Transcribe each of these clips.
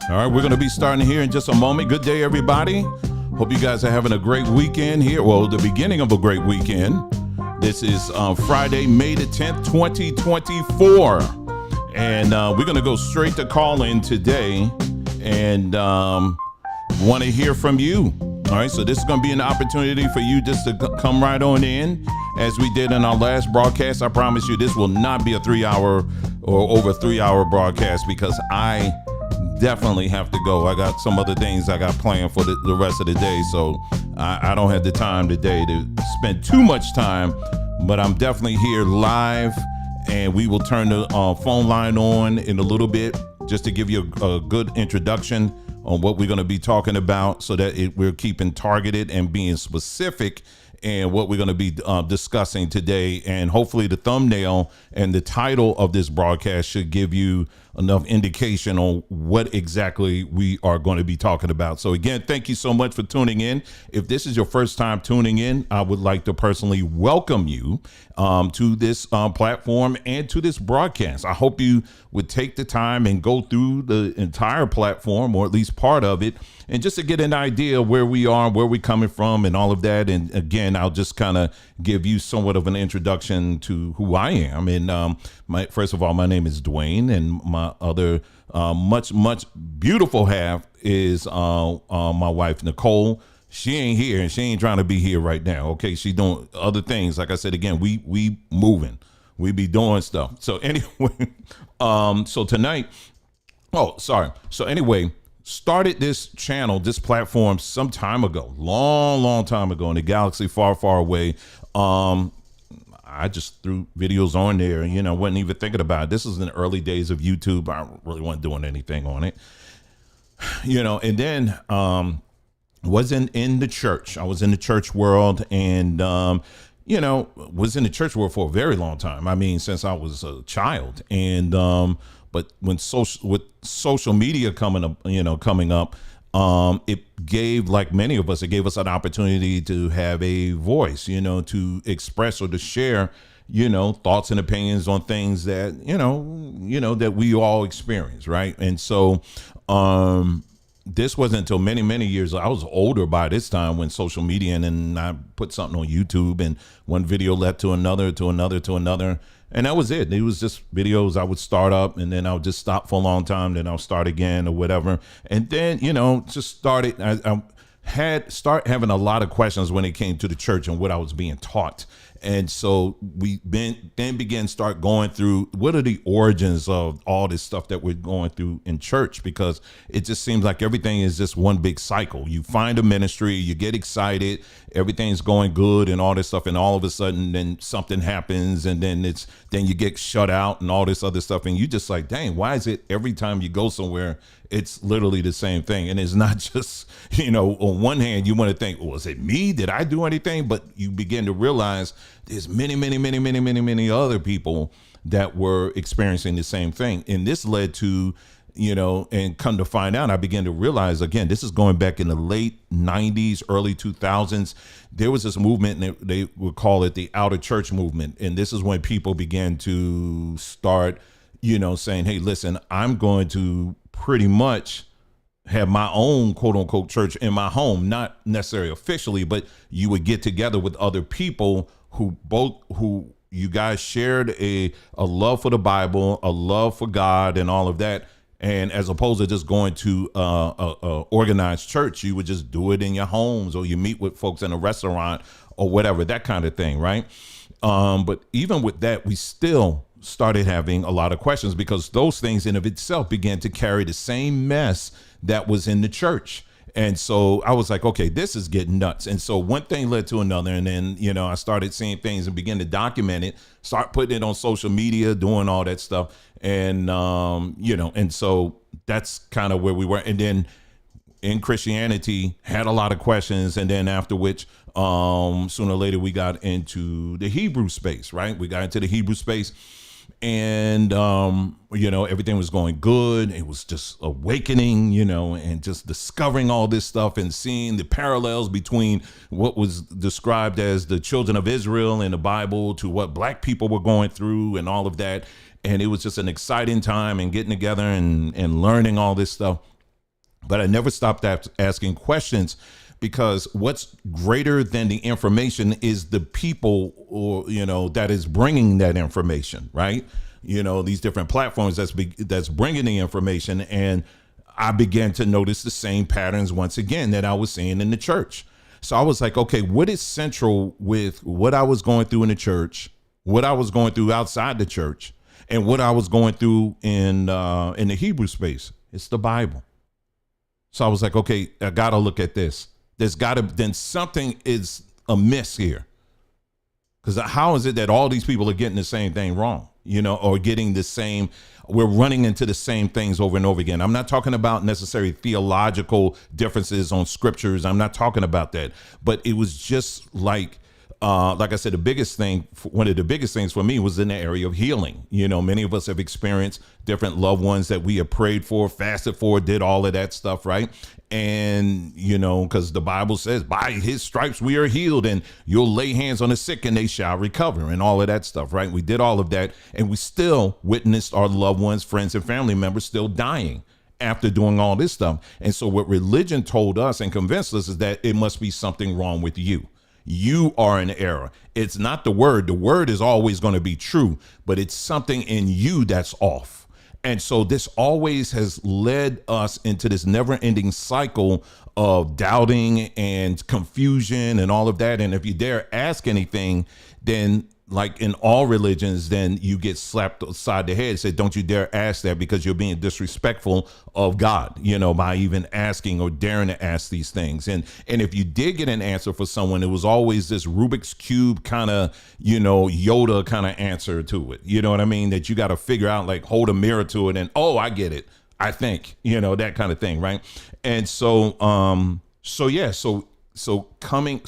All right, we're going to be starting here in just a moment. Good day, everybody. Hope you guys are having a great weekend here. Well, the beginning of a great weekend. This is Friday, May the 10th, 2024. And we're going to go straight to call-in today and want to hear from you. All right, so this is going to be an opportunity for you just to come right on in. As we did in our last broadcast, I promise you this will not be a 3-hour or over 3-hour broadcast because I definitely have to go. I got some other things I got planned for the rest of the day, so I don't have the time today to spend too much time, but I'm definitely here live, and we will turn the phone line on in a little bit just to give you a good introduction on what we're going to be talking about so that we're keeping targeted and being specific and what we're going to be discussing today. And hopefully the thumbnail and the title of this broadcast should give you enough indication on what exactly we are going to be talking about. So again, thank you so much for tuning in. If this is your first time tuning in, I would like to personally welcome you to this platform and to this broadcast. I hope you would take the time and go through the entire platform, or at least part of it, and just to get an idea where we are, where we're coming from, and all of that. And again, I'll just kind of give you somewhat of an introduction to who I am. And first of all, my name is Dwayne, and my other much beautiful half is my wife, Nicole. She ain't here, and she ain't trying to be here right now. Okay, she doing other things. Like I said, again, we moving, we be doing stuff. So anyway, so tonight, so anyway, started this channel, this platform some time ago, long time ago in a galaxy far away. I just threw videos on there, and wasn't even thinking about it. This was in the early days of YouTube. I really wasn't doing anything on it, and then wasn't in the church. I was in the church world, and was in the church world for a very long time. I mean, since I was a child. And but when social media coming up, it gave, like many of us, it gave us an opportunity to have a voice, to express or to share, thoughts and opinions on things that, that we all experience. Right. And so, this wasn't until many, many years. I was older by this time when social media, and then I put something on YouTube, and one video led to another, to another, to another. And that was it. It was just videos I would start up, and then I would just stop for a long time. Then I'll start again or whatever. And then, just started. I start having a lot of questions when it came to the church and what I was being taught. And so we then start going through what are the origins of all this stuff that we're going through in church, because it just seems like everything is just one big cycle. You find a ministry, you get excited, everything's going good and all this stuff, and all of a sudden then something happens, and then you get shut out and all this other stuff, and you just like, dang, why is it every time you go somewhere it's literally the same thing? And it's not just, on one hand, you want to think, well, is it me? Did I do anything? But you begin to realize there's many other people that were experiencing the same thing. And this led to, and come to find out, I began to realize, again, this is going back in the late 90s, early 2000s. There was this movement, and they would call it the outer church movement. And this is when people began to start, saying, hey, listen, I'm going to pretty much have my own quote unquote church in my home, not necessarily officially, but you would get together with other people who you guys shared a love for the Bible, a love for God and all of that. And as opposed to just going to a organized church, you would just do it in your homes, or you meet with folks in a restaurant or whatever, that kind of thing. Right. But even with that, we still started having a lot of questions, because those things in of itself began to carry the same mess that was in the church. And so I was like, okay, this is getting nuts. And so one thing led to another. And then, I started seeing things and began to document it, start putting it on social media, doing all that stuff. And, and so that's kind of where we were. And then in Christianity, had a lot of questions. And then after which, sooner or later, we got into the Hebrew space, right? We got into the Hebrew space. And, everything was going good. It was just awakening, and just discovering all this stuff and seeing the parallels between what was described as the children of Israel in the Bible to what Black people were going through and all of that. And it was just an exciting time, and getting together and learning all this stuff. But I never stopped asking questions, because what's greater than the information is the people, or that is bringing that information, right? These different platforms that's bringing the information. And I began to notice the same patterns once again that I was seeing in the church. So I was like, okay, what is central with what I was going through in the church, what I was going through outside the church, and what I was going through in the Hebrew space? It's the Bible. So I was like, okay, I got to look at this. Then something is amiss here. Because how is it that all these people are getting the same thing wrong, or getting the same, we're running into the same things over and over again. I'm not talking about necessarily theological differences on scriptures. I'm not talking about that. But it was just like I said, one of the biggest things for me was in the area of healing. Many of us have experienced different loved ones that we have prayed for, fasted for, did all of that stuff, right? And, because the Bible says by his stripes we are healed, and you'll lay hands on the sick and they shall recover, and all of that stuff, right? We did all of that, and we still witnessed our loved ones, friends, and family members still dying after doing all this stuff. And so what religion told us and convinced us is that it must be something wrong with you. You are in error. It's not the word. The word is always going to be true, but it's something in you that's off. And so this always has led us into this never ending cycle of doubting and confusion and all of that. And if you dare ask anything, then like in all religions, then you get slapped upside the head. Say, don't you dare ask that, because you're being disrespectful of God, by even asking or daring to ask these things. And if you did get an answer for someone, it was always this Rubik's Cube kind of, Yoda kind of answer to it. You know what I mean? That you got to figure out, like hold a mirror to it and, oh, I get it, I think, that kind of thing. Right. And so, So yeah, so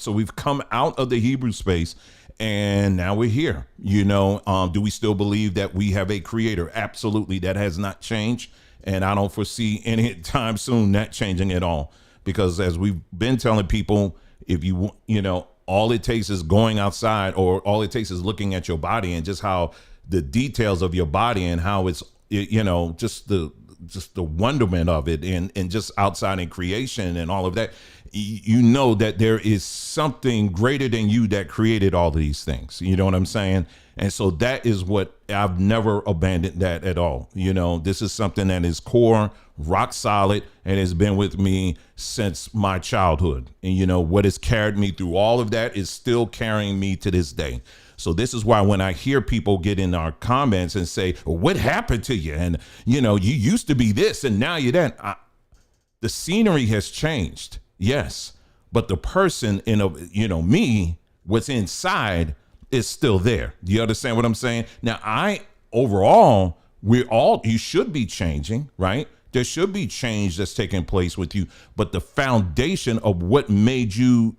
we've come out of the Hebrew space, and now we're here. Do we still believe that we have a creator? Absolutely, that has not changed, and I don't foresee any time soon that changing at all. Because as we've been telling people, if all it takes is going outside, or all it takes is looking at your body and just how the details of your body and how it's just the wonderment of it, and just outside in creation and all of that, that there is something greater than you that created all these things. You know what I'm saying? And so that is what I've never abandoned that at all. This is something that is core, rock solid, and has been with me since my childhood. And what has carried me through all of that is still carrying me to this day. So this is why when I hear people get in our comments and say, well, what happened to you? And, you used to be this and now you're that. The scenery has changed. Yes. But the person me, what's inside is still there. Do you understand what I'm saying? Now, you should be changing, right? There should be change that's taking place with you. But the foundation of what made you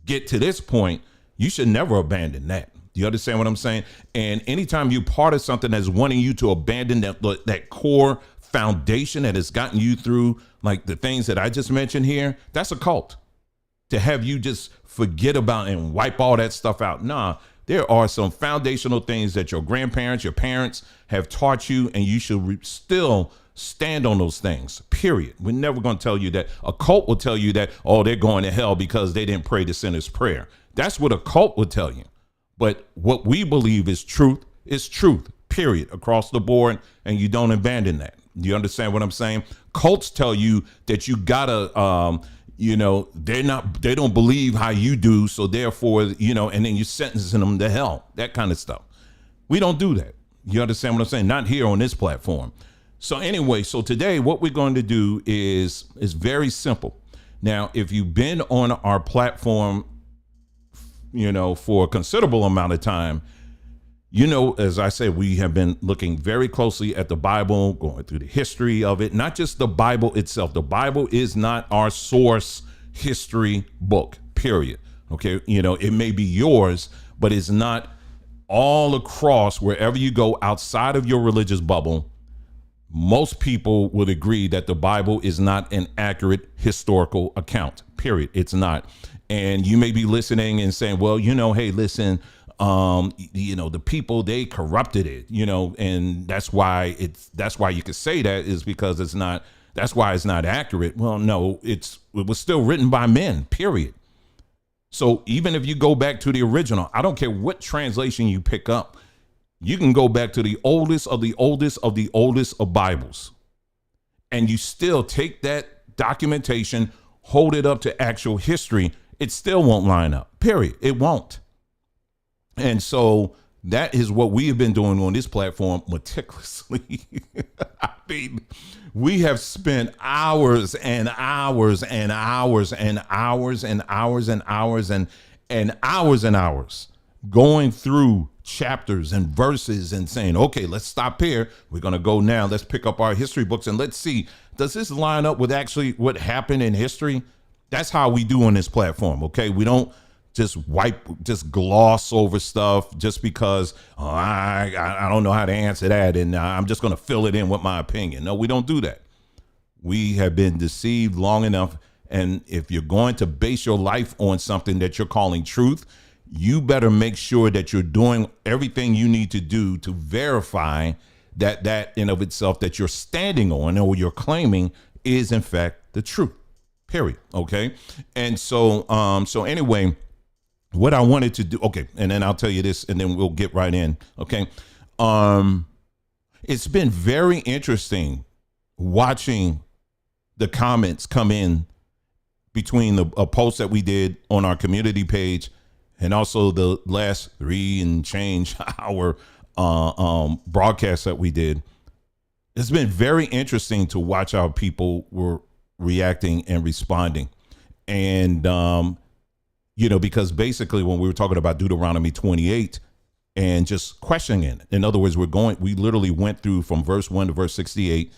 get to this point, you should never abandon that. Do you understand what I'm saying? And anytime you're part of something that's wanting you to abandon that core foundation that has gotten you through, like the things that I just mentioned here, that's a cult. To have you just forget about and wipe all that stuff out. Nah, there are some foundational things that your grandparents, your parents have taught you, and you should still stand on those things, period. We're never going to tell you that. A cult will tell you that, oh, they're going to hell because they didn't pray the sinner's prayer. That's what a cult would tell you. But what we believe is truth, period, across the board, and you don't abandon that. Do you understand what I'm saying? Cults tell you that you gotta, they don't believe how you do, so therefore, and then you're sentencing them to hell, that kind of stuff. We don't do that. You understand what I'm saying? Not here on this platform. So anyway, so today what we're going to do is very simple. Now, if you've been on our platform for a considerable amount of time, as I said, we have been looking very closely at the Bible, going through the history of it, not just the Bible itself. The Bible is not our source history book, period. Okay. It may be yours, but it's not all across wherever you go outside of your religious bubble. Most people would agree that the Bible is not an accurate historical account, period. It's not. And you may be listening and saying, well, hey, listen, the people, they corrupted it, and that's why you could say that is because that's why it's not accurate. Well, no, it was still written by men, period. So even if you go back to the original, I don't care what translation you pick up, you can go back to the oldest of the oldest of the oldest of Bibles, and you still take that documentation, hold it up to actual history, it still won't line up, period. It won't. And so that is what we have been doing on this platform meticulously. I mean, we have spent hours and hours and hours and hours and hours and hours and hours and hours going through chapters and verses and saying, okay, let's stop here. We're going to go now. Let's pick up our history books and let's see, does this line up with actually what happened in history? That's how we do on this platform. Okay. We don't just gloss over stuff just because I don't know how to answer that, and I'm just going to fill it in with my opinion. No, we don't do that. We have been deceived long enough. And if you're going to base your life on something that you're calling truth, you better make sure that you're doing everything you need to do to verify that in of itself that you're standing on or you're claiming is in fact the truth, period. Okay. And so anyway, what I wanted to do, okay, and then I'll tell you this and then we'll get right in. Okay. It's been very interesting watching the comments come in between a post that we did on our community page and also the last 3 and change hour broadcast that we did. It's been very interesting to watch how people were reacting and responding. And, because basically when we were talking about Deuteronomy 28 and just questioning it, in other words, we literally went through from verse 1 to verse 68,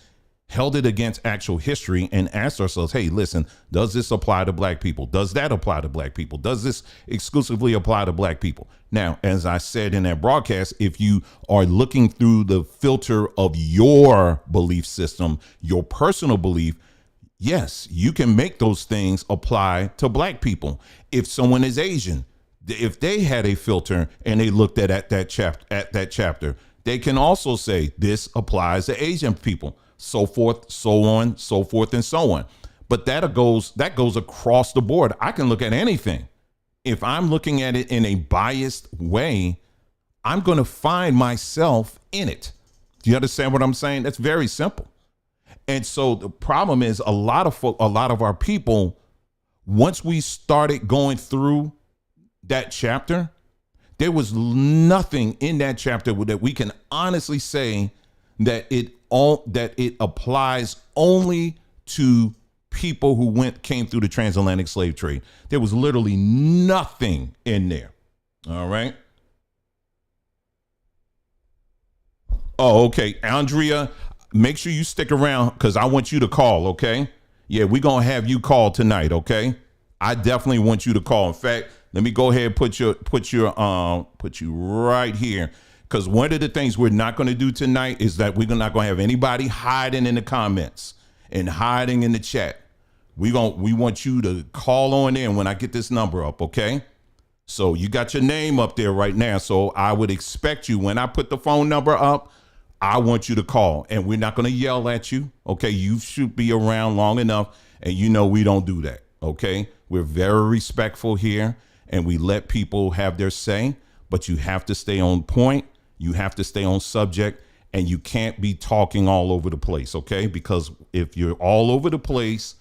held it against actual history and asked ourselves, hey, listen, does this apply to black people? Does that apply to black people? Does this exclusively apply to black people? Now, as I said in that broadcast, if you are looking through the filter of your belief system, your personal belief, yes, you can make those things apply to black people. If someone is Asian, if they had a filter and they looked at that chapter, they can also say this applies to Asian people, so forth, so on, so forth, and so on. But that goes across the board. I can look at anything. If I'm looking at it in a biased way, I'm going to find myself in it. Do you understand what I'm saying? That's very simple. And so the problem is a lot of our people, once we started going through that chapter, there was nothing in that chapter that we can honestly say that it applies only to people who came through the transatlantic slave trade. There was literally nothing in there. All right. Oh, okay. Andrea, make sure you stick around because I want you to call. Okay. Yeah, we're going to have you call tonight. Okay. I definitely want you to call. In fact, let me go ahead and put you right here. Because one of the things we're not going to do tonight is that we're not going to have anybody hiding in the comments and hiding in the chat. We want you to call on in when I get this number up, okay? So you got your name up there right now. So I would expect you, when I put the phone number up, I want you to call. And we're not going to yell at you, okay? You should be around long enough, and you know we don't do that, okay? We're very respectful here, and we let people have their say, but you have to stay on point. You have to stay on subject, and you can't be talking all over the place, okay? Because if you're all over the place,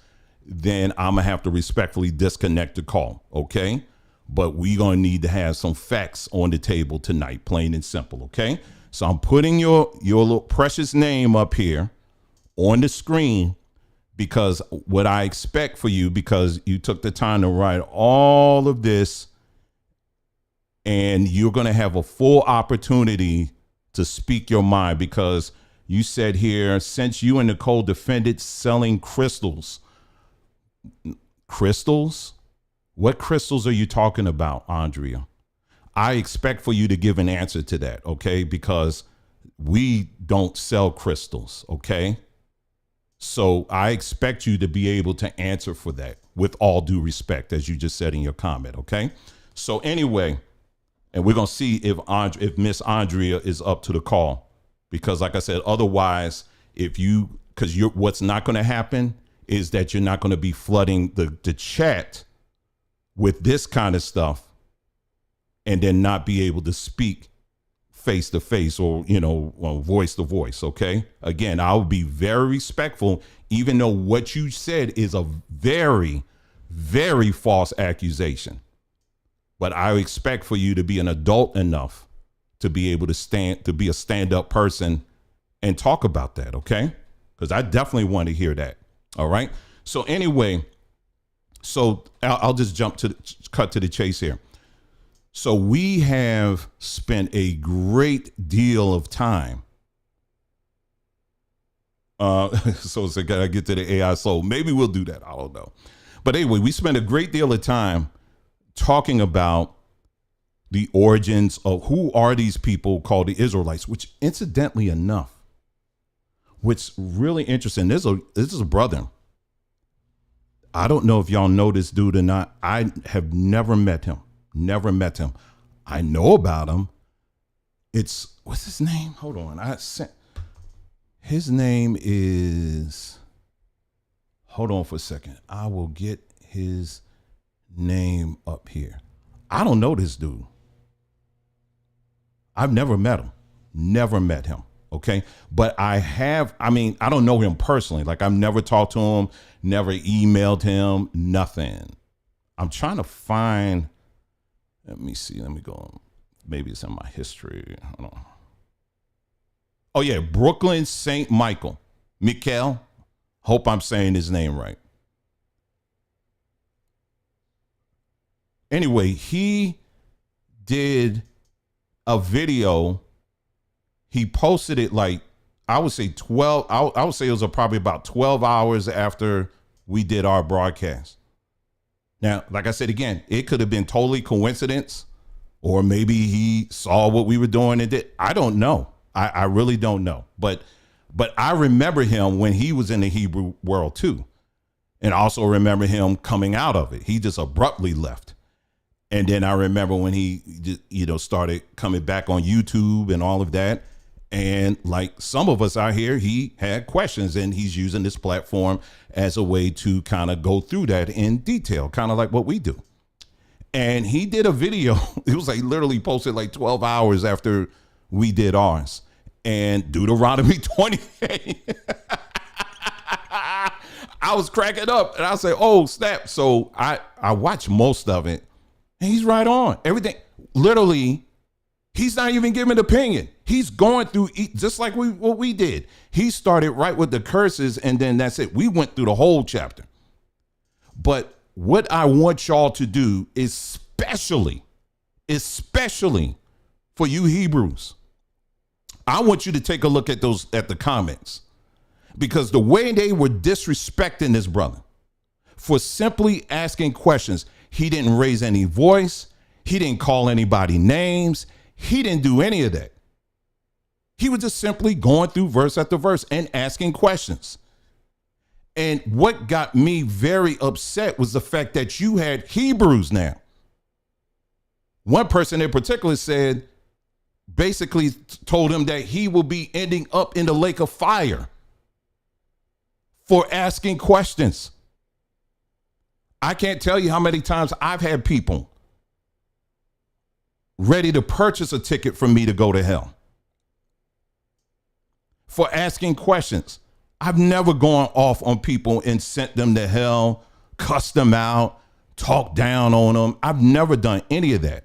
then I'm going to have to respectfully disconnect the call, okay? But we're going to need to have some facts on the table tonight, plain and simple, okay? So I'm putting your little precious name up here on the screen because what I expect for you, because you took the time to write all of this, and you're going to have a full opportunity to speak your mind, because you said here, since you and Nicole defended selling crystals. Crystals? What crystals are you talking about, Andrea? I expect for you to give an answer to that, okay? Because we don't sell crystals, okay? So I expect you to be able to answer for that with all due respect, as you just said in your comment, okay? So anyway, and we're going to see if Miss Andrea is up to the call, because like I said, otherwise, what's not going to happen is that you're not going to be flooding the chat with this kind of stuff and then not be able to speak face to face or, voice to voice. Okay. Again, I'll be very respectful, even though what you said is a very, very false accusation. But I expect for you to be an adult enough to be able to be a stand-up person and talk about that. Okay. Because I definitely want to hear that. All right. So anyway, I'll just cut to the chase here. So we have spent a great deal of time. So I gotta get to the AI. So maybe we'll do that. I don't know. But anyway, we spent a great deal of time talking about the origins of who are these people called the Israelites, which incidentally enough, what's really interesting, this is a brother. I don't know if y'all know this dude or not. I have never met him. I know about him. What's his name? Hold on. His name is, hold on for a second. I will get his name up here. I don't know this dude. I've never met him. Okay. But I don't know him personally. Like, I've never talked to him, never emailed him, nothing. I'm trying to find, let me see. Let me go. Maybe it's in my history. Hold on. Oh yeah. Brooklyn St. Michael. Nicole. Hope I'm saying his name right. Anyway, he did a video. He posted it I would say 12. I would say it was probably about 12 hours after we did our broadcast. Now, like I said, again, it could have been totally coincidence, or maybe he saw what we were doing and did. I don't know. I really don't know. But I remember him when he was in the Hebrew world too. And I also remember him coming out of it. He just abruptly left. And then I remember when he, started coming back on YouTube and all of that. And like some of us out here, he had questions, and he's using this platform as a way to kind of go through that in detail, kind of like what we do. And he did a video. It was like literally posted like 12 hours after we did ours. And Deuteronomy 28. I was cracking up, and I say, oh, snap. So I watched most of it, and he's right on. Everything, literally, he's not even giving an opinion. He's going through just like what we did. He started right with the curses, and then that's it. We went through the whole chapter. But what I want y'all to do, especially for you Hebrews, I want you to take a look at the comments, because the way they were disrespecting this brother for simply asking questions, he didn't raise any voice. He didn't call anybody names. He didn't do any of that. He was just simply going through verse after verse and asking questions. And what got me very upset was the fact that you had Hebrews now. One person in particular said, basically told him that he will be ending up in the lake of fire for asking questions. I can't tell you how many times I've had people ready to purchase a ticket for me to go to hell for asking questions. I've never gone off on people and sent them to hell, cussed them out, talked down on them. I've never done any of that.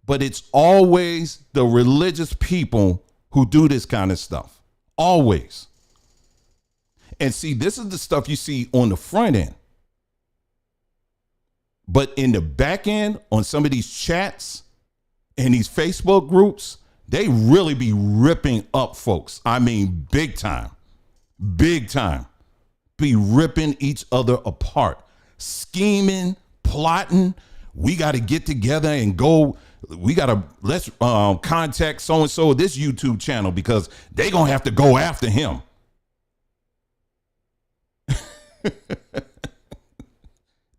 But it's always the religious people who do this kind of stuff. Always. And see, this is the stuff you see on the front end. But in the back end, on some of these chats and these Facebook groups, they really be ripping up folks. I mean, big time, be ripping each other apart, scheming, plotting. We got to get together and go. Let's contact so-and-so this YouTube channel because they going to have to go after him.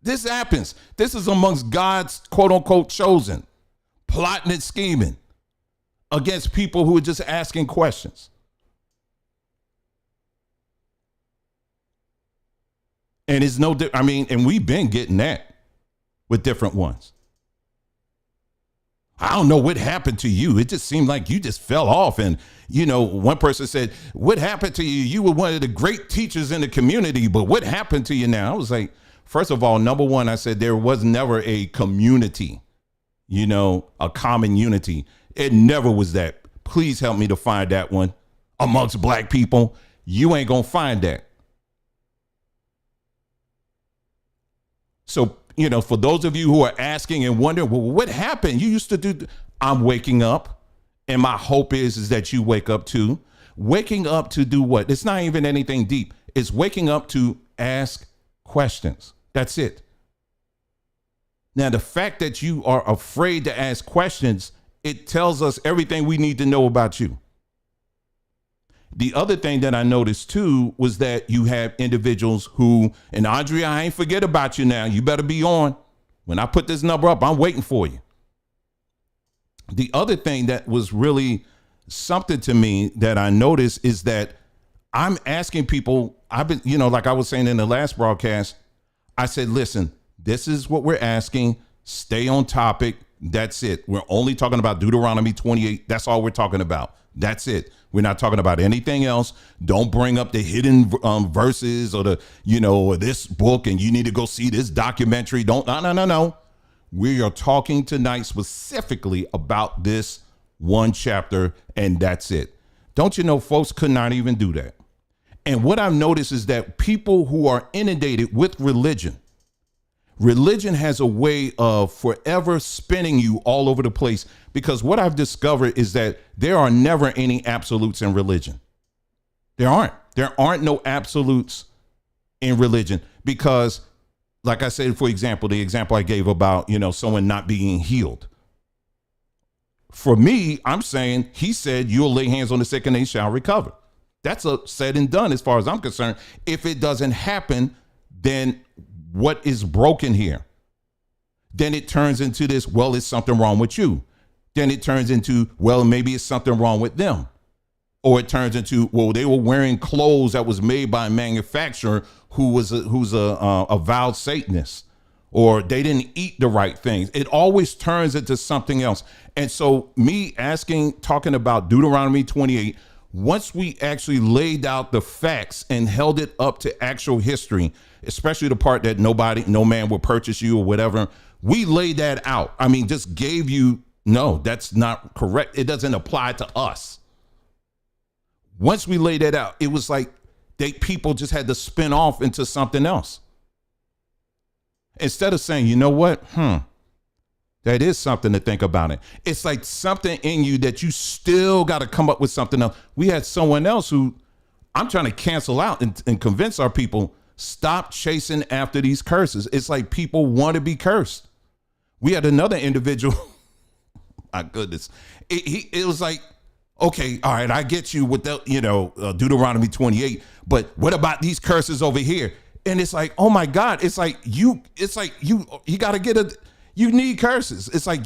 This happens. This is amongst God's quote unquote chosen, plotting and scheming against people who are just asking questions. And it's and we've been getting that with different ones. I don't know what happened to you. It just seemed like you just fell off. And, one person said, what happened to you? You were one of the great teachers in the community, but what happened to you now? I was like, first of all, number one, I said there was never a community, a common unity. It never was that. Please help me to find that one amongst black people. You ain't going to find that. So, for those of you who are asking and wondering, well, what happened? You used to do. I'm waking up, and my hope is that you wake up too. Waking up to do what? It's not even anything deep. It's waking up to ask questions. That's it. Now, the fact that you are afraid to ask questions, it tells us everything we need to know about you. The other thing that I noticed too was that you have individuals who, and Andrea, I ain't forget about you now. You better be on. When I put this number up, I'm waiting for you. The other thing that was really something to me that I noticed is that I'm asking people, I've been, like I was saying in the last broadcast, I said, listen, this is what we're asking. Stay on topic. That's it. We're only talking about Deuteronomy 28. That's all we're talking about. That's it. We're not talking about anything else. Don't bring up the hidden verses or or this book and you need to go see this documentary. No. We are talking tonight specifically about this one chapter, and that's it. Don't you know folks could not even do that? And what I've noticed is that people who are inundated with religion has a way of forever spinning you all over the place, because what I've discovered is that there are never any absolutes in religion. There aren't no absolutes in religion because, like I said, for example, the example I gave about, someone not being healed. For me, I'm saying he said you'll lay hands on the sick and they shall recover. That's a said and done as far as I'm concerned. If it doesn't happen, then what is broken here? Then it turns into this, well, it's something wrong with you. Then it turns into, well, maybe it's something wrong with them. Or it turns into, well, they were wearing clothes that was made by a manufacturer who's a avowed Satanist. Or they didn't eat the right things. It always turns into something else. And so me talking about Deuteronomy 28, once we actually laid out the facts and held it up to actual history, especially the part that no man will purchase you or whatever, we laid that out. I mean, just gave you, no, that's not correct. It doesn't apply to us. Once we laid that out, it was like people just had to spin off into something else. Instead of saying, you know what? That is something to think about it. It's like something in you that you still got to come up with something else. We had someone else who I'm trying to cancel out and convince our people, stop chasing after these curses. It's like people want to be cursed. We had another individual. My goodness. It was like, okay, all right, I get you with the, Deuteronomy 28, but what about these curses over here? And it's like, oh my God, you got to you need curses. It's like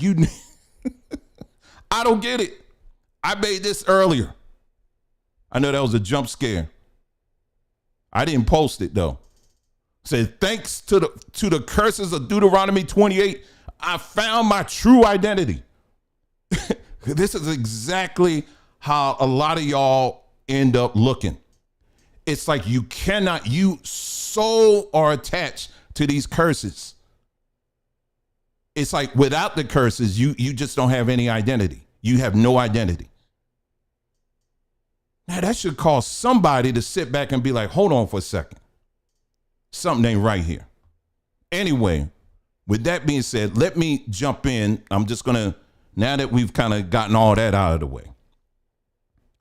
I don't get it. I made this earlier. I know that was a jump scare. I didn't post it though. Said, thanks to the curses of Deuteronomy 28, I found my true identity. This is exactly how a lot of y'all end up looking. It's like you so are attached to these curses. It's like without the curses, you just don't have any identity. You have no identity. Now that should cause somebody to sit back and be like, hold on for a second. Something ain't right here. Anyway, with that being said, let me jump in. I'm just going to, now that we've kind of gotten all that out of the way.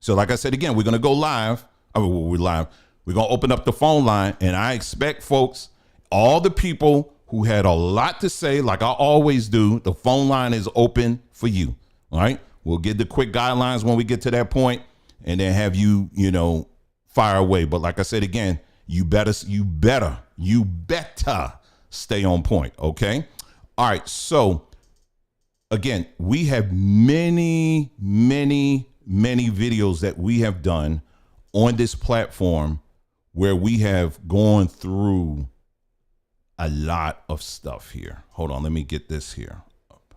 So like I said, again, we're going to go live. We're live. We're going to open up the phone line, and I expect folks, all the people who had a lot to say, like I always do, the phone line is open for you. All right. We'll get the quick guidelines when we get to that point and then have you, fire away. But like I said, again, you better stay on point. Okay. All right. So again, we have many videos that we have done on this platform where we have gone through a lot of stuff here. Hold on, let me get this here up.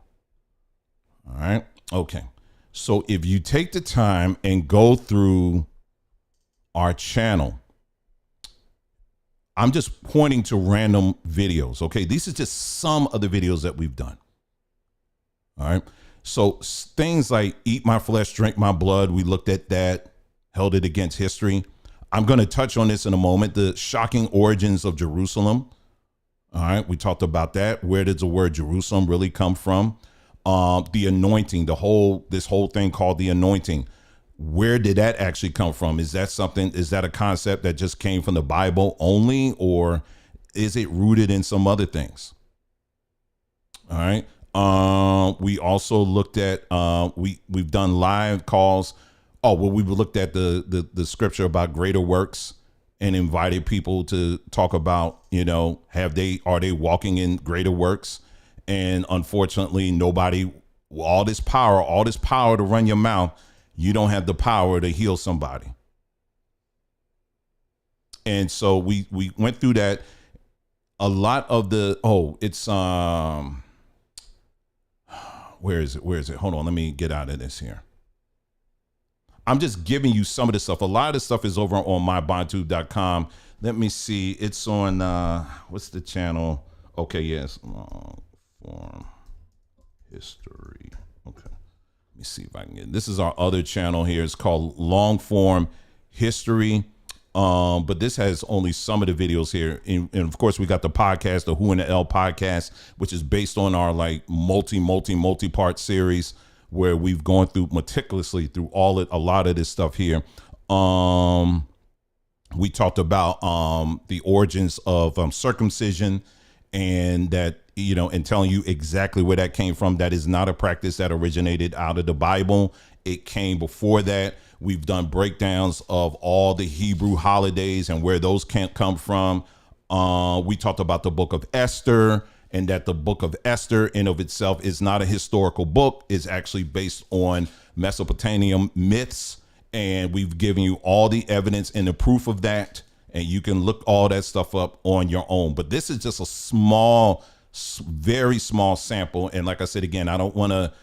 All right. Okay. So if you take the time and go through our channel, I'm just pointing to random videos. Okay. These are just some of the videos that we've done. All right. So things like eat my flesh, drink my blood. We looked at that, held it against history. I'm going to touch on this in a moment. The shocking origins of Jerusalem. All right. We talked about that. Where does the word Jerusalem really come from? The anointing, this whole thing called the anointing. Where did that actually come from? Is that a concept that just came from the Bible only, or is it rooted in some other things? All right. We also looked at, we've done live calls. Oh, well, we looked at the scripture about greater works and invited people to talk about, are they walking in greater works? And unfortunately, nobody, all this power to run your mouth, you don't have the power to heal somebody. And so we went through that. A lot of where is it? Hold on, let me get out of this here. I'm just giving you some of the stuff. A lot of the stuff is over on mybondtube.com. Let me see. It's on, what's the channel? Okay, yes. Long form history. Okay. Let me see if I can get, this is our other channel here. It's called Long Form History. But this has only some of the videos here. And of course, we got the podcast, the Who in the L podcast, which is based on our like multi-part series where we've gone through meticulously through a lot of this stuff here. We talked about the origins of circumcision, and that, and telling you exactly where that came from. That is not a practice that originated out of the Bible. It came before that. We've done breakdowns of all the Hebrew holidays and where those can't come from. We talked about the book of Esther, and that the book of Esther in of itself is not a historical book. It's actually based on Mesopotamian myths. And we've given you all the evidence and the proof of that. And you can look all that stuff up on your own. But this is just a small, very small sample. And like I said, again, I don't want to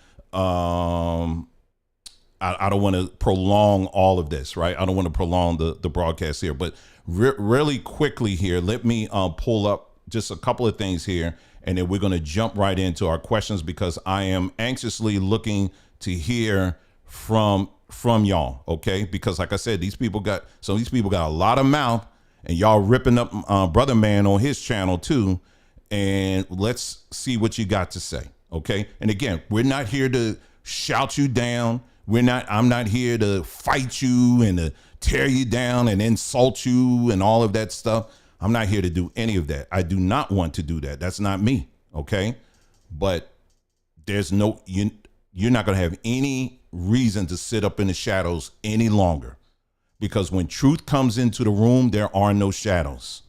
I don't want to prolong all of this, right? I don't want to prolong the broadcast here. But really quickly here, let me pull up just a couple of things here. And then we're going to jump right into our questions, because I am anxiously looking to hear from y'all. Okay. Because like I said, these people got a lot of mouth, and y'all ripping up Brother Man on his channel too. And let's see what you got to say. Okay. And again, we're not here to shout you down. I'm not here to fight you and to tear you down and insult you and all of that stuff. I'm not here to do any of that. I do not want to do that. That's not me. Okay. But you're not going to have any reason to sit up in the shadows any longer, because when truth comes into the room, there are no shadows.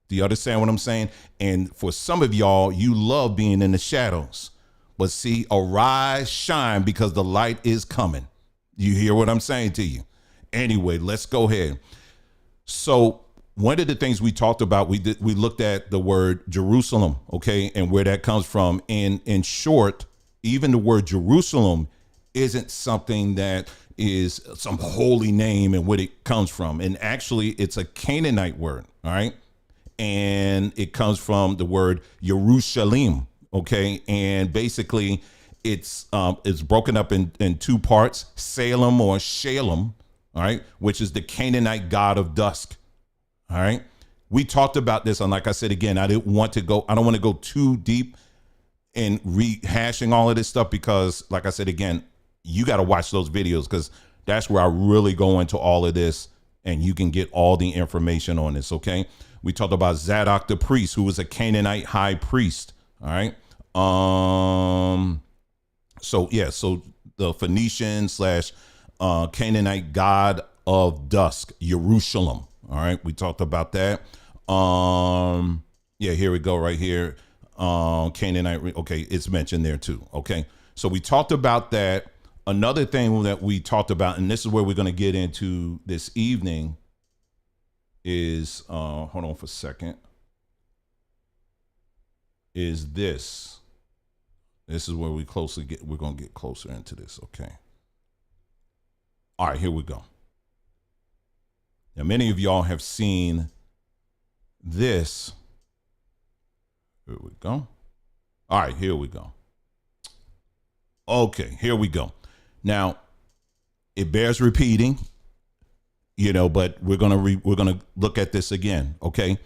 Do you understand what I'm saying? And for some of y'all, you love being in the shadows, but see, arise, shine, because the light is coming. You hear what I'm saying to you? Anyway, let's go ahead. So one of the things we talked about, we looked at the word Jerusalem, okay, and where that comes from. And in short, even the word Jerusalem isn't something that is some holy name and what it comes from. And actually, it's a Canaanite word, all right? And it comes from the word Yerushalayim, okay? And basically, it's broken up in two parts: Salem or Shalem, all right, which is the Canaanite god of dusk. All right. We talked about this, and like I said, again, I don't want to go too deep in rehashing all of this stuff, because like I said, again, you got to watch those videos, because that's where I really go into all of this, and you can get all the information on this. Okay. We talked about Zadok the priest, who was a Canaanite high priest. All right. So the Phoenician / Canaanite god of dusk, Jerusalem. All right. We talked about that. Here we go right here. Canaanite. Okay. It's mentioned there too. Okay. So we talked about that. Another thing that we talked about, and this is where we're going to get into this evening, is, hold on for a second, is this. This is where we're going to get closer into this. Okay. All right, here we go. Now, many of y'all have seen this. Here we go. All right, here we go. Okay, here we go. Now, it bears repeating, but we're gonna look at this again. Okay,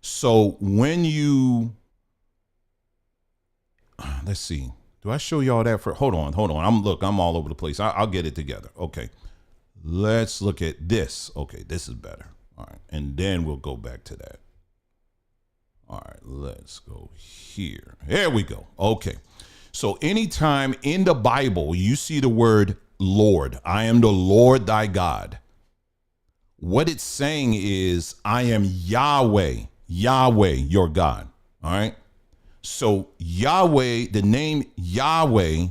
so when you let's see, do I show y'all that for? Hold on. I'm all over the place. I'll get it together. Okay. Let's look at this. Okay, this is better. All right, and then we'll go back to that. All right, let's go here. There we go. Okay, so anytime in the Bible you see the word Lord, I am the Lord thy God, what it's saying is, I am Yahweh, your God. All right, so Yahweh, the name Yahweh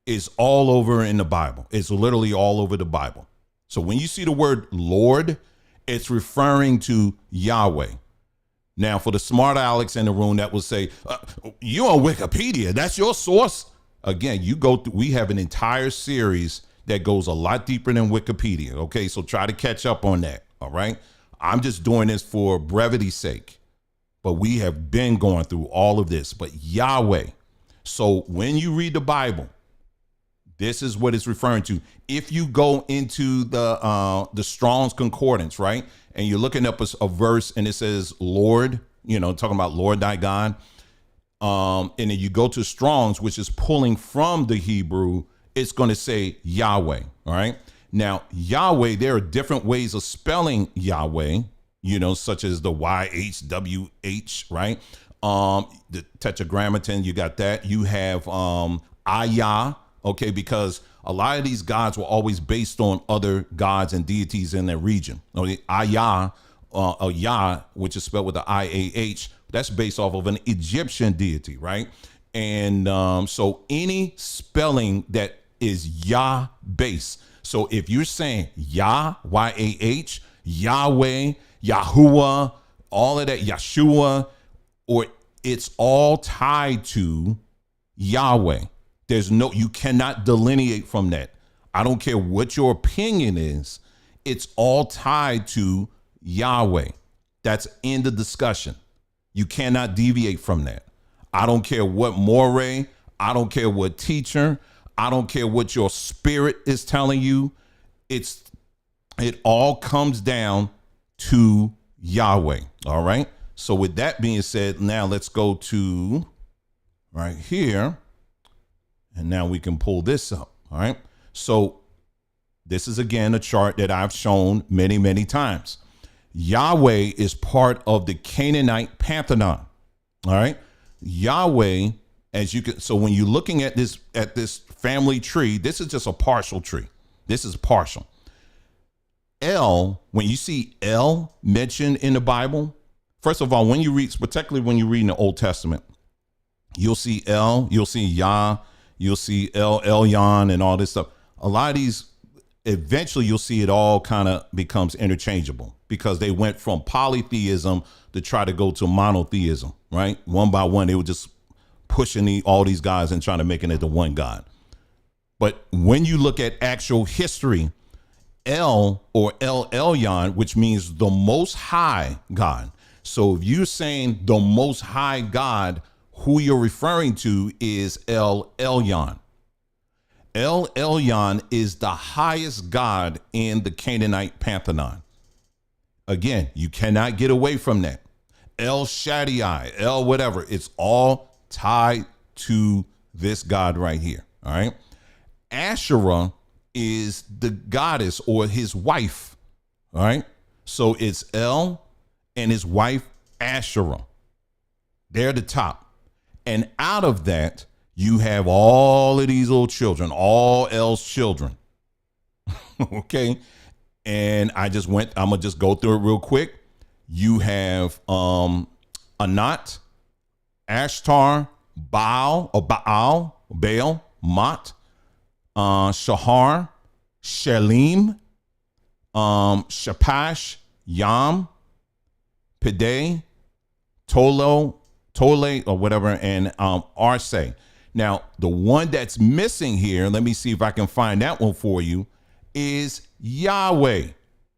is all over in the Bible. It's literally all over the Bible. So when you see the word Lord, it's referring to Yahweh. Now, for the smart Alex in the room that will say, you on Wikipedia, that's your source. Again, we have an entire series that goes a lot deeper than Wikipedia. Okay, so try to catch up on that. All right. I'm just doing this for brevity's sake, but we have been going through all of this. But Yahweh. So when you read the Bible, this is what it's referring to. If you go into the Strong's Concordance, right, and you're looking up a verse and it says Lord, talking about Lord thy God, and then you go to Strong's, which is pulling from the Hebrew, it's going to say Yahweh. All right. Now, Yahweh, there are different ways of spelling Yahweh. such as the YHWH, right? The tetragrammaton, you got that. You have YAH, okay, because a lot of these gods were always based on other gods and deities in their region. YAH, YAH, which is spelled with the IAH, that's based off of an Egyptian deity, right? And so any spelling that is Yah based. So if you're saying Yah, YAH, Yahweh, Yahuwah, all of that, Yeshua, or it's all tied to Yahweh. You cannot delineate from that. I don't care what your opinion is. It's all tied to Yahweh. That's in the discussion. You cannot deviate from that. I don't care what moray, I don't care what teacher, I don't care what your spirit is telling you. It all comes down to Yahweh. All right. So with that being said, now let's go to right here. And now we can pull this up. All right. So this is again a chart that I've shown many, many times. Yahweh is part of the Canaanite pantheon. All right. Yahweh, as you can, so when you're looking at this family tree, this is just a partial tree. This is partial. El, when you see El mentioned in the Bible, first of all, when you read, particularly when you read in the Old Testament, you'll see El, you'll see Yah, you'll see El Elyon and all this stuff. A lot of these, eventually you'll see it all kind of becomes interchangeable because they went from polytheism to try to go to monotheism, right? One by one, they were just pushing all these guys and trying to make it into one God. But when you look at actual history, El or El Elyon, which means the most high God. So if you're saying the most high God, who you're referring to is El Elyon. El Elyon is the highest God in the Canaanite pantheon. Again, you cannot get away from that. El Shaddai, El whatever, it's all tied to this God right here. All right. Asherah is the goddess or his wife. All right. So it's El and his wife Asherah. They're the top. And out of that, you have all of these little children, all El's children. Okay. And I'm going to just go through it real quick. You have Anat, Ashtar, Baal, Mot, Shahar, Shelim, Shapash, Yam, Pede, Tole, or whatever, and Arse. Now, the one that's missing here, let me see if I can find that one for you, is Yahweh.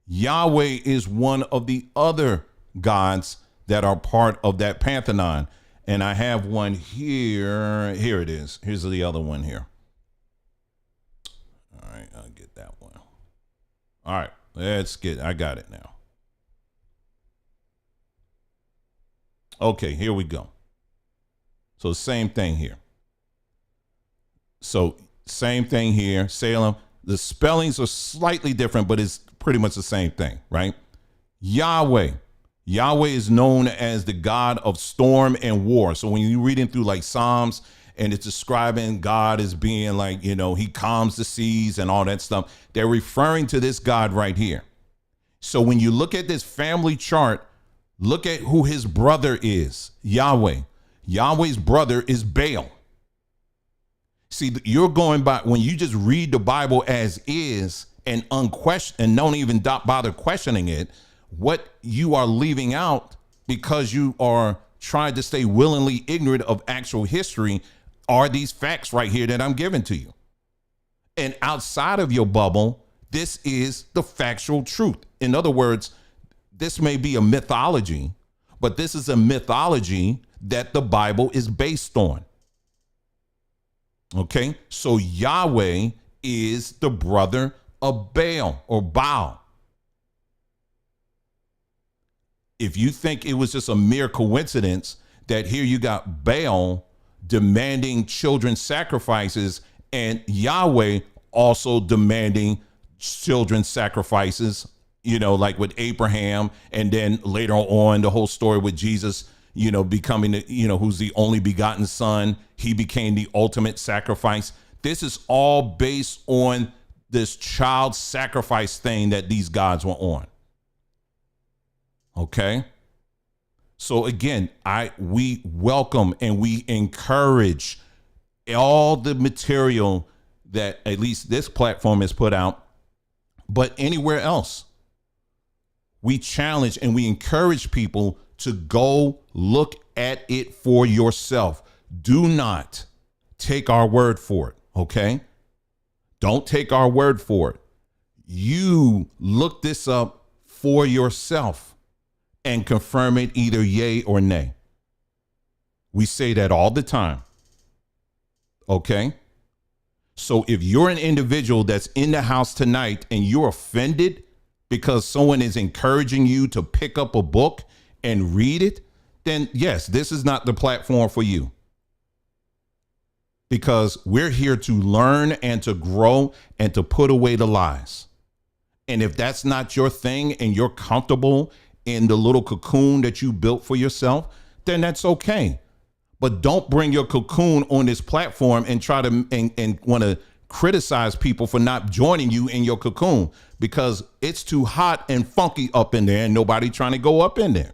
Yahweh is one of the other gods that are part of that pantheon. And I have one here. Here it is. Here's the other one here. All right, I'll get that one. All right, I got it now. Okay, here we go. So same thing here. So same thing here, Salem. The spellings are slightly different, but it's pretty much the same thing, right? Yahweh. Yahweh is known as the God of storm and war. So when you're reading through like Psalms and it's describing God as being like, he calms the seas and all that stuff, they're referring to this God right here. So when you look at this family chart, look at who his brother is, Yahweh. Yahweh's brother is Baal. See, you're going by, when you just read the Bible as is and unquestioned and don't even bother questioning it, what you are leaving out because you are trying to stay willingly ignorant of actual history are these facts right here that I'm giving to you. And outside of your bubble, this is the factual truth. In other words, this may be a mythology, but this is a mythology that the Bible is based on. Okay, so Yahweh is the brother of Baal or Baal. If you think it was just a mere coincidence that here you got Baal demanding children's sacrifices and Yahweh also demanding children's sacrifices like with Abraham, and then later on the whole story with Jesus, becoming who's the only begotten son. He became the ultimate sacrifice. This is all based on this child sacrifice thing that these gods were on. Okay. So again, we welcome and we encourage all the material that at least this platform has put out, but anywhere else. We challenge and we encourage people to go look at it for yourself. Do not take our word for it, okay? Don't take our word for it. You look this up for yourself and confirm it either yay or nay. We say that all the time, okay? So if you're an individual that's in the house tonight and you're offended because someone is encouraging you to pick up a book and read it, then yes, this is not the platform for you. Because we're here to learn and to grow and to put away the lies. And if that's not your thing and you're comfortable in the little cocoon that you built for yourself, then that's okay. But don't bring your cocoon on this platform and try to and want to criticize people for not joining you in your cocoon, because it's too hot and funky up in there and nobody trying to go up in there.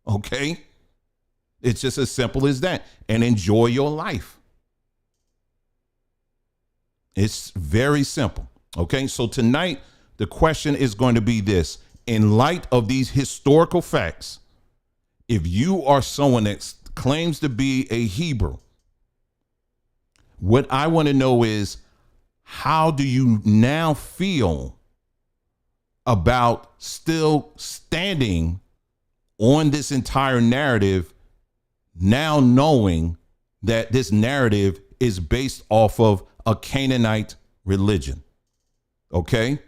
Okay? It's just as simple as that. And enjoy your life. It's very simple. Okay? So tonight, the question is going to be this. In light of these historical facts, if you are someone that claims to be a Hebrew, what I want to know is, how do you now feel about still standing on this entire narrative, now knowing that this narrative is based off of a Canaanite religion? Okay?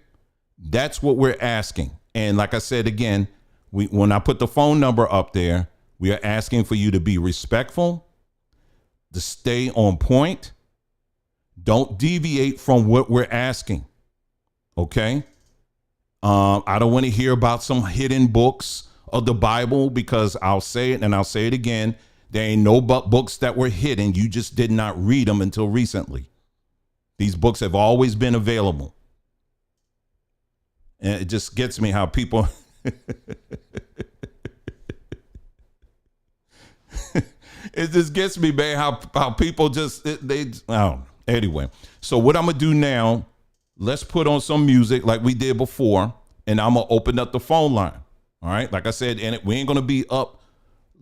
That's what we're asking. And like I said, again, when I put the phone number up there, we are asking for you to be respectful, to stay on point. Don't deviate from what we're asking. Okay? I don't want to hear about some hidden books of the Bible, because I'll say it and I'll say it again. There ain't no books that were hidden. You just did not read them until recently. These books have always been available. And it just gets me how people it just gets me, man, how people just anyway. So what I'm gonna do now, let's put on some music like we did before, and I'm gonna open up the phone line. All right, like I said, and we ain't gonna be up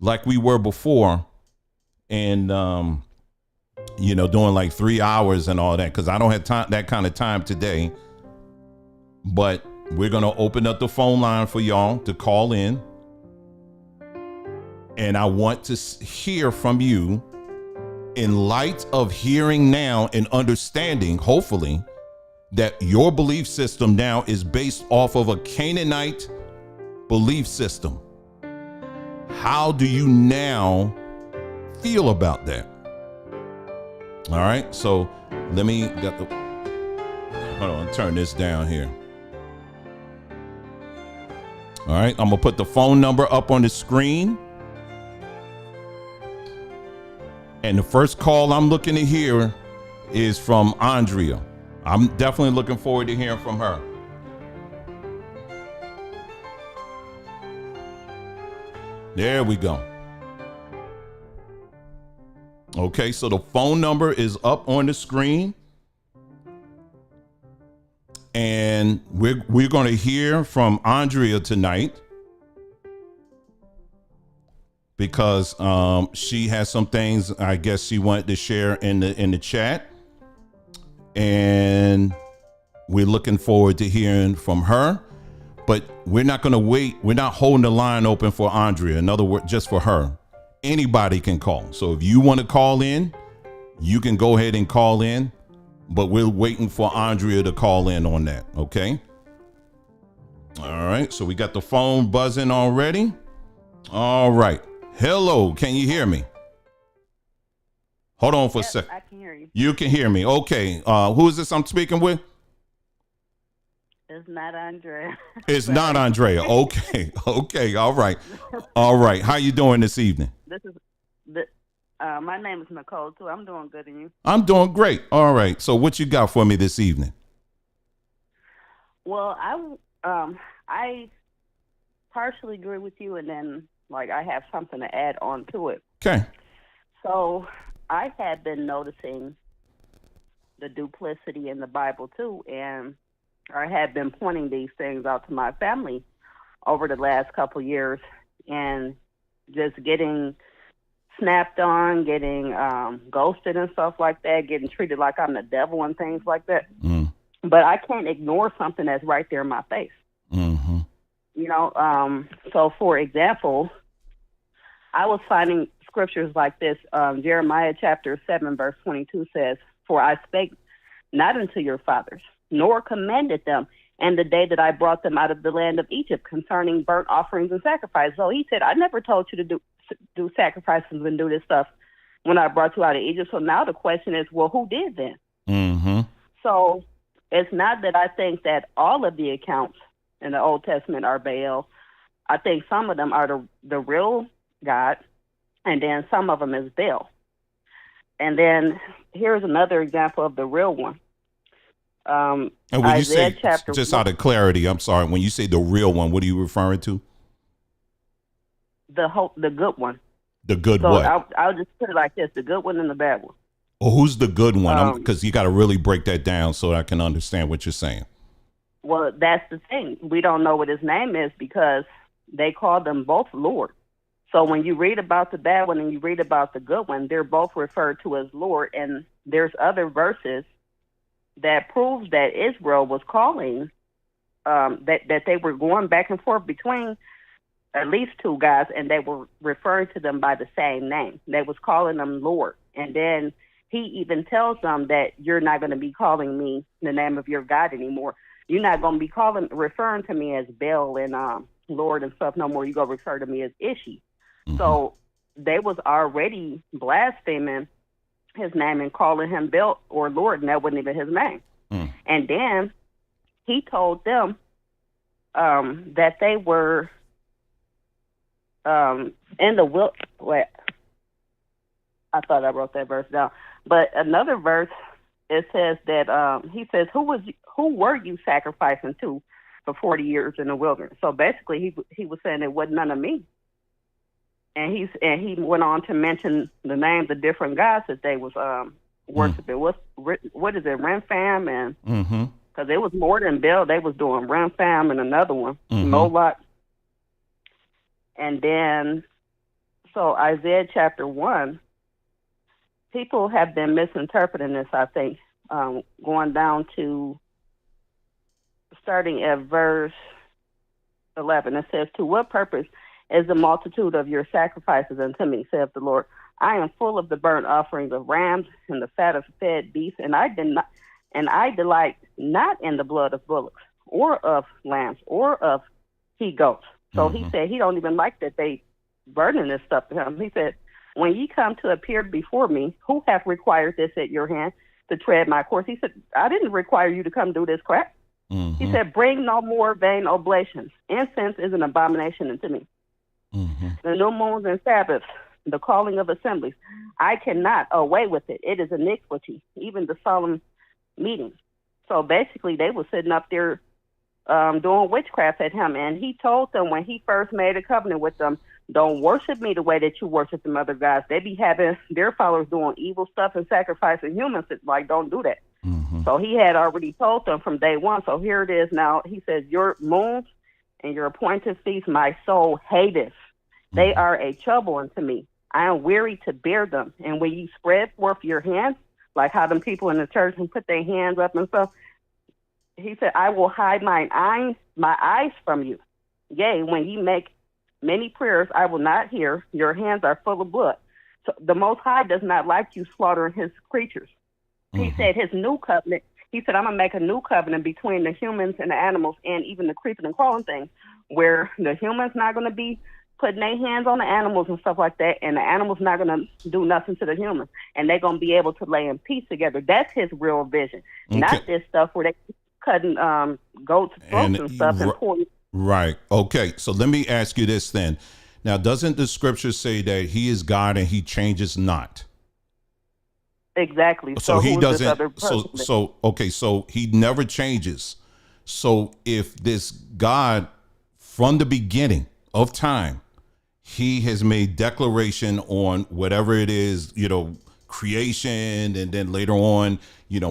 like we were before, and doing like 3 hours and all that, because I don't have time, that kind of time today. But we're going to open up the phone line for y'all to call in. And I want to hear from you in light of hearing now and understanding, hopefully, that your belief system now is based off of a Canaanite belief system. How do you now feel about that? All right. So let me hold on, turn this down here. All right, I'm gonna put the phone number up on the screen. And the first call I'm looking to hear is from Andrea. I'm definitely looking forward to hearing from her. There we go. Okay, so the phone number is up on the screen. And we're going to hear from Andrea tonight, because she has some things I guess she wanted to share in the chat, and we're looking forward to hearing from her. But we're not going to wait. We're not holding the line open for Andrea. In other words, just for her. Anybody can call. So if you want to call in, you can go ahead and call in. But we're waiting for Andrea to call in on that, okay? All right, so we got the phone buzzing already. All right. Hello, can you hear me? Hold on for a sec. I can hear you. You can hear me. Okay. Who is this I'm speaking with? This It's not Andrea. It's not Andrea. Okay. Okay. All right. All right. How you doing this evening? This is my name is Nicole too. I'm doing good, and you? I'm doing great. All right. So what you got for me this evening? Well, I partially agree with you, and then I have something to add on to it. Okay. So I had been noticing the duplicity in the Bible too, and I had been pointing these things out to my family over the last couple years, and just getting snapped on, getting ghosted and stuff like that, getting treated like I'm the devil and things like that. Mm. But I can't ignore something that's right there in my face. Mm-hmm. So for example, I was finding scriptures like this. Jeremiah chapter 7, verse 22 says, "For I spake not unto your fathers, nor commanded them, and the day that I brought them out of the land of Egypt concerning burnt offerings and sacrifices." So he said, I never told you to do sacrifices and do this stuff when I brought you out of Egypt. So now the question is, well, who did then? Mm-hmm. So it's not that I think that all of the accounts in the Old Testament are Baal. I think some of them are the real God, and then some of them is Baal. And then here's another example of the real one. And when Isaiah you say, chapter just 1, out of clarity, I'm sorry, when you say the real one, what are you referring to? the good one. The good So what? I'll just put it like this: the good one and the bad one. Well, who's the good one? Because you got to really break that down so I can understand what you're saying. Well, that's the thing. We don't know what his name is because they call them both Lord. So when you read about the bad one and you read about the good one, they're both referred to as Lord. And there's other verses that proves that Israel was calling, that they were going back and forth between at least two guys, and they were referring to them by the same name. They was calling them Lord. And then he even tells them that you're not going to be calling me the name of your God anymore. You're not going to be referring to me as Baal and Lord and stuff no more. You're going to refer to me as Ishi. Mm-hmm. So they was already blaspheming his name and calling him Baal or Lord, and that wasn't even his name. Mm. And then he told them that they were in the will. Wait, I thought I wrote that verse down. But another verse, it says that he says, "Who were you sacrificing to for 40 years in the wilderness?" So basically, he was saying it wasn't none of me. And he went on to mention the names of different gods that they was worshiping. What is it, Renfam, and because it was more than Baal, they was doing Renfam and another one, Moloch. And then, so Isaiah chapter 1, people have been misinterpreting this, I think, going down to, starting at verse 11. It says, "To what purpose is the multitude of your sacrifices unto me, saith the Lord? I am full of the burnt offerings of rams and the fat of fed beasts, and I delight not in the blood of bullocks, or of lambs, or of he goats." So he said he don't even like that they burning this stuff to him. He said, "When ye come to appear before me, who hath required this at your hand to tread my course?" He said, "I didn't require you to come do this crap." He said, "Bring no more vain oblations. Incense is an abomination unto me. The new moons and Sabbaths, the calling of assemblies, I cannot away with it. It is iniquity, even the solemn meetings." So basically, they were sitting up there doing witchcraft at him. And he told them when he first made a covenant with them, don't worship me the way that you worship them other gods. They be having their followers doing evil stuff and sacrificing humans. It's like, don't do that. So he had already told them from day one. So here it is now. He says, "Your moons and your appointed feasts my soul hateth. They are a trouble unto me. I am weary to bear them. And when you spread forth your hands," like how them people in the church can put their hands up and stuff, he said, "I will hide my eyes from you. Yea, when ye make many prayers, I will not hear. Your hands are full of blood." So the Most High does not like you slaughtering his creatures. He said his new covenant, he said, "I'm going to make a new covenant between the humans and the animals and even the creeping and crawling things, where the humans not going to be putting their hands on the animals and stuff like that, and the animals not going to do nothing to the humans, and they're going to be able to lay in peace together." That's his real vision, not this stuff where cutting goats' throats and stuff and pouring. Right. Okay. So let me ask you this then. Now, doesn't the scripture say that he is God and he changes not? Exactly. So he who's doesn't. This other person? So he never changes. So if this God from the beginning of time, he has made declaration on whatever it is, creation, and then later on,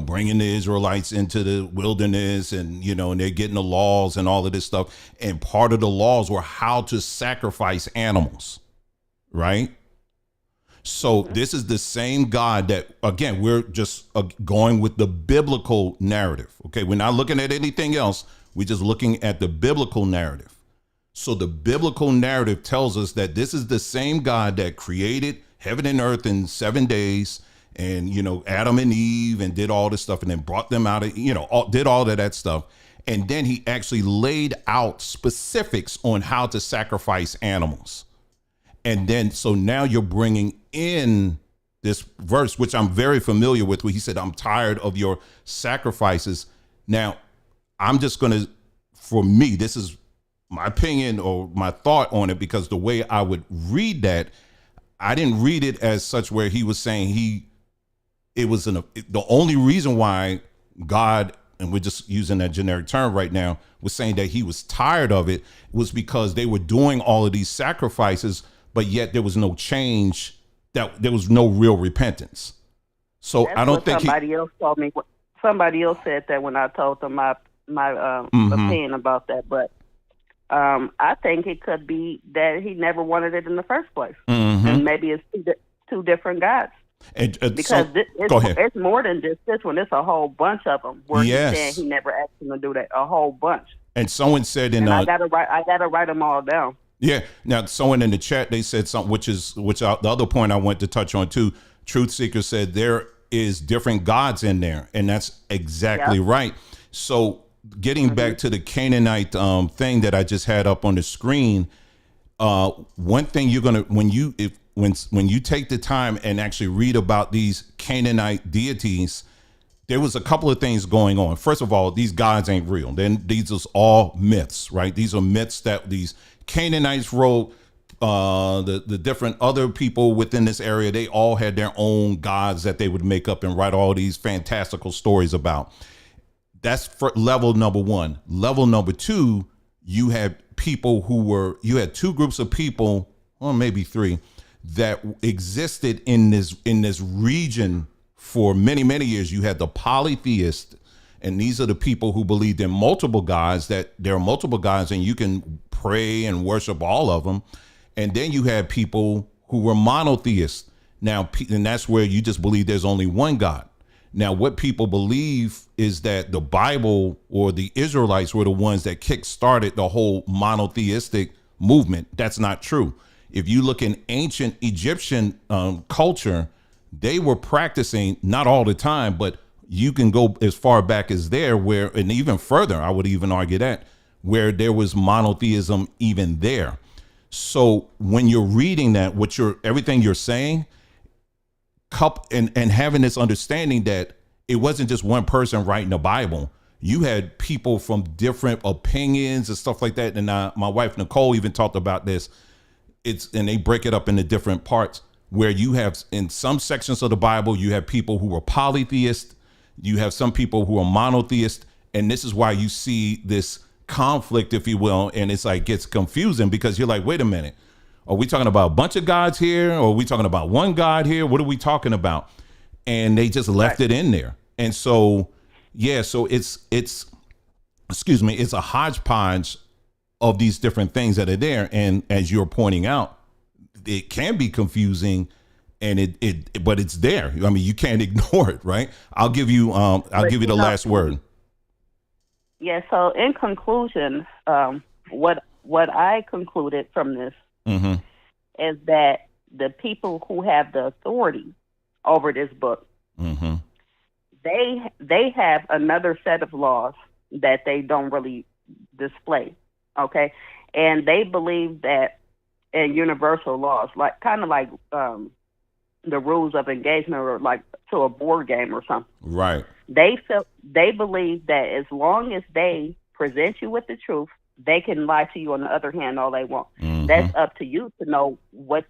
bringing the Israelites into the wilderness, and and they're getting the laws and all of this stuff. And part of the laws were how to sacrifice animals, right? So this is the same God that, again, we're just going with the biblical narrative. Okay, we're not looking at anything else. We're just looking at the biblical narrative. So the biblical narrative tells us that this is the same God that created heaven and earth in 7 days, and Adam and Eve, and did all this stuff, and then brought them out of did all of that stuff, and then he actually laid out specifics on how to sacrifice animals. And then so now you're bringing in this verse, which I'm very familiar with, where he said, I'm tired of your sacrifices. Now I'm just gonna, for me, this is my opinion or my thought on it, because the way I would read that, I didn't read it as such where he was saying the only reason why God, and we're just using that generic term right now, was saying that he was tired of it was because they were doing all of these sacrifices, but yet there was no change, that there was no real repentance. So That's I don't think somebody else told me. Somebody else said that when I told them my opinion about that, but I think it could be that he never wanted it in the first place, and maybe it's two different gods. Because it's more than just this one. It's a whole bunch of them. Where he's saying he never asked him to do that. A whole bunch. And someone said I gotta write them all down. Yeah. Now, someone in the chat, they said something, the other point I want to touch on too. Truth Seeker said there is different gods in there, and that's exactly right. So getting back to the Canaanite thing that I just had up on the screen, one thing you're gonna, when you take the time and actually read about these Canaanite deities, there was a couple of things going on. First of all, these gods ain't real. Then these are all myths, right? These are myths that these Canaanites wrote. The different other people within this area, they all had their own gods that they would make up and write all these fantastical stories about. That's for level number one. Level number two, you had two groups of people, or maybe three, that existed in this region for many, many years. You had the polytheists, and these are the people who believed in multiple gods, that there are multiple gods and you can pray and worship all of them. And then you had people who were monotheists. Now, and that's where you just believe there's only one God. Now, what people believe is that the Bible or the Israelites were the ones that kick-started the whole monotheistic movement. That's not true. If you look in ancient Egyptian culture, they were practicing, not all the time, but you can go as far back as there, where, and even further, I would even argue that, where there was monotheism even there. So when you're reading that, everything you're saying, and having this understanding that it wasn't just one person writing the Bible, you had people from different opinions and stuff like that. And my wife Nicole even talked about this. And they break it up into different parts, where you have, in some sections of the Bible, you have people who are polytheist, you have some people who are monotheist, and this is why you see this conflict, if you will, and it's like gets confusing, because you're like, wait a minute, are we talking about a bunch of gods here, or are we talking about one God here? What are we talking about? And they just left it in there. And so so it's a hodgepodge of these different things that are there. And as you're pointing out, it can be confusing, and but it's there. I mean, you can't ignore it, right? I'll give you the last word. Yeah. So in conclusion, what I concluded from this is that the people who have the authority over this book, they have another set of laws that they don't really display. Okay. And they believe that in universal laws, like kind of like the rules of engagement, or like to a board game or something. Right. They believe that as long as they present you with the truth, they can lie to you on the other hand all they want. Mm-hmm. That's up to you to know which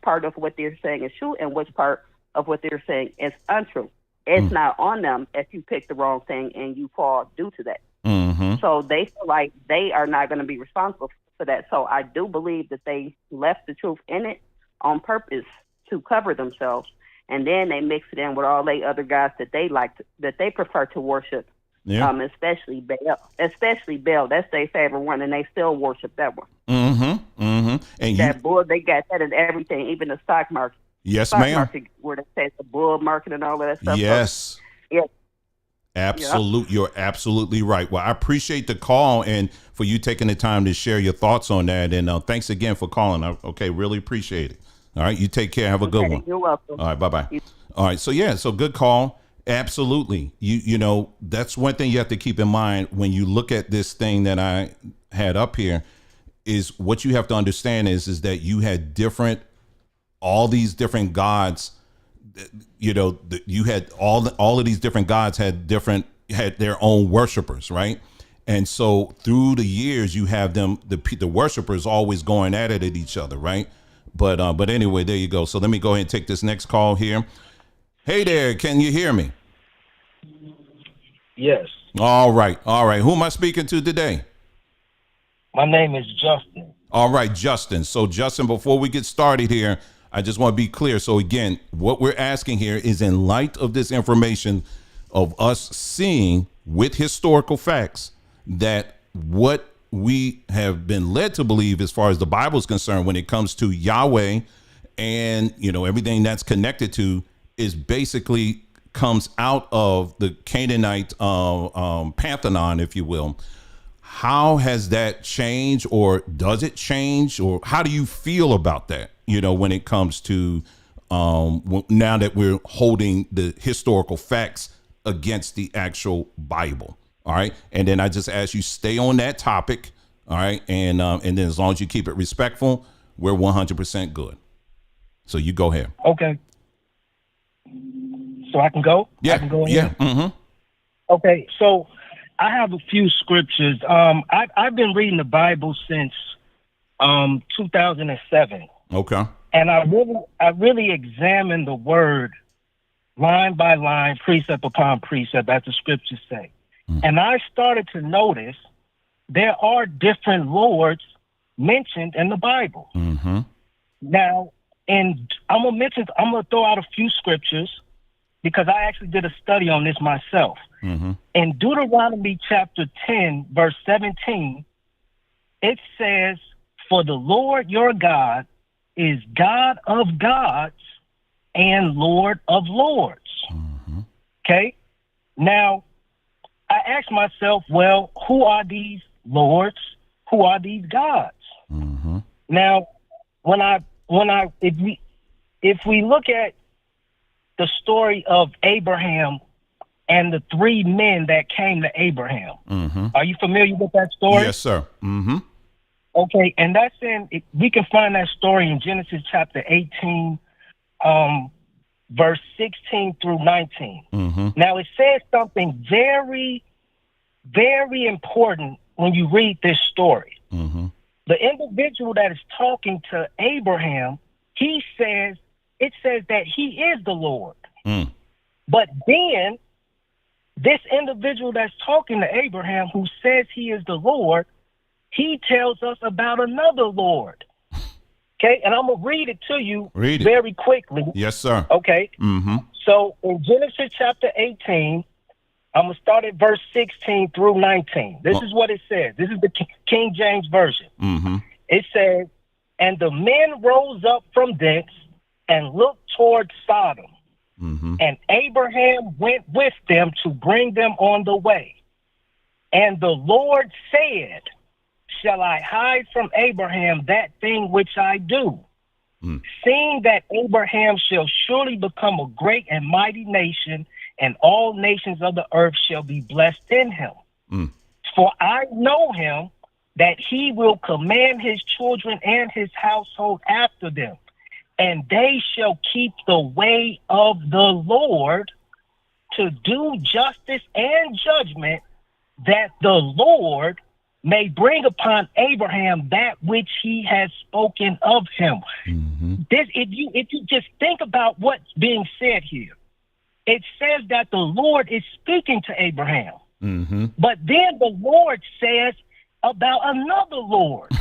part of what they're saying is true and which part of what they're saying is untrue. It's not on them if you pick the wrong thing and you fall due to that. Mm-hmm. So they feel like they are not going to be responsible for that. So I do believe that they left the truth in it on purpose to cover themselves, and then they mix it in with all the other guys that they prefer to worship. Yeah. Especially Baal. That's their favorite one, and they still worship that one. Mm-hmm. Mm-hmm. And that bull, they got that in everything, even the stock market. Yes, ma'am. Market, where they say the bull market and all of that stuff. Yes. So, yeah. Absolutely. Yep. You're absolutely right. Well, I appreciate the call and for you taking the time to share your thoughts on that. And thanks again for calling. Okay. Really appreciate it. All right. You take care. Have a good one. You're welcome. All right. Bye-bye. All right. So good call. Absolutely. You know, that's one thing you have to keep in mind when you look at this thing that I had up here is what you have to understand is that you had all these different gods. You know, you had all of these different gods had their own worshipers, right? And so through the years, you have the worshipers always going at it at each other, right? But anyway, there you go. So let me go ahead and take this next call here. Hey there, can you hear me? Yes. All right. Who am I speaking to today? My name is Justin. All right, Justin. So Justin, before we get started here, I just want to be clear. So again, what we're asking here is in light of this information of us seeing with historical facts that what we have been led to believe as far as the Bible is concerned when it comes to Yahweh and, you know, everything that's connected to is basically comes out of the Canaanite pantheon, if you will. How has that changed, or does it change, or how do you feel about that? You know, when it comes to now that we're holding the historical facts against the actual Bible. All right. And then I just ask you stay on that topic. All right. And then as long as you keep it respectful, we're 100% good. So you go ahead. Okay. So I can go? Yeah. I can go in? Yeah. Mm-hmm. Okay. So I have a few scriptures. I've been reading the Bible since 2007. Okay. And I really examined the word line by line, precept upon precept, as the scriptures say. Mm. And I started to notice there are different lords mentioned in the Bible. Mm-hmm. Now, and I'm gonna throw out a few scriptures because I actually did a study on this myself. Mm-hmm. In Deuteronomy chapter 10, verse 17, it says, "For the Lord your God is God of gods and Lord of lords." Mm-hmm. Okay? Now, I asked myself, well, who are these lords? Who are these gods? Mm-hmm. Now, if we look at the story of Abraham and the three men that came to Abraham, mm-hmm. Are you familiar with that story? Yes, sir. Mm-hmm. Okay, and that's we can find that story in Genesis chapter 18, verse 16 through 19. Mm-hmm. Now, it says something very, very important when you read this story. Mm-hmm. The individual that is talking to Abraham, it says that he is the Lord. Mm. But then this individual that's talking to Abraham, who says he is the Lord, he tells us about another Lord. Okay, and I'm going to read it to you very quickly. Yes, sir. Okay. Mm-hmm. So in Genesis chapter 18, I'm going to start at verse 16 through 19. This is what it says. This is the King James Version. Mm-hmm. It says, "And the men rose up from thence and looked toward Sodom. Mm-hmm. And Abraham went with them to bring them on the way. And the Lord said, Shall I hide from Abraham that thing which I do? Seeing that Abraham shall surely become a great and mighty nation, and all nations of the earth shall be blessed in him. For I know him, that he will command his children and his household after them, and they shall keep the way of the Lord to do justice and judgment, that the Lord may bring upon Abraham that which he has spoken of him. Mm-hmm. This, if you just think about what's being said here, it says that the Lord is speaking to Abraham. Mm-hmm. But then the Lord says about another Lord.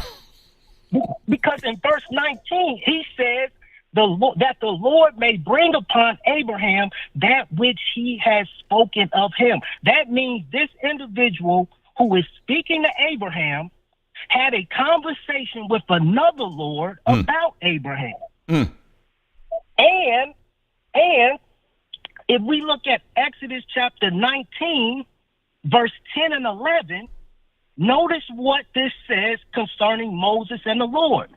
Because in verse 19, he says that the Lord may bring upon Abraham that which he has spoken of him. That means this individual who is speaking to Abraham had a conversation with another Lord about Abraham. Mm. And if we look at Exodus chapter 19, verse 10 and 11, notice what this says concerning Moses and the Lord.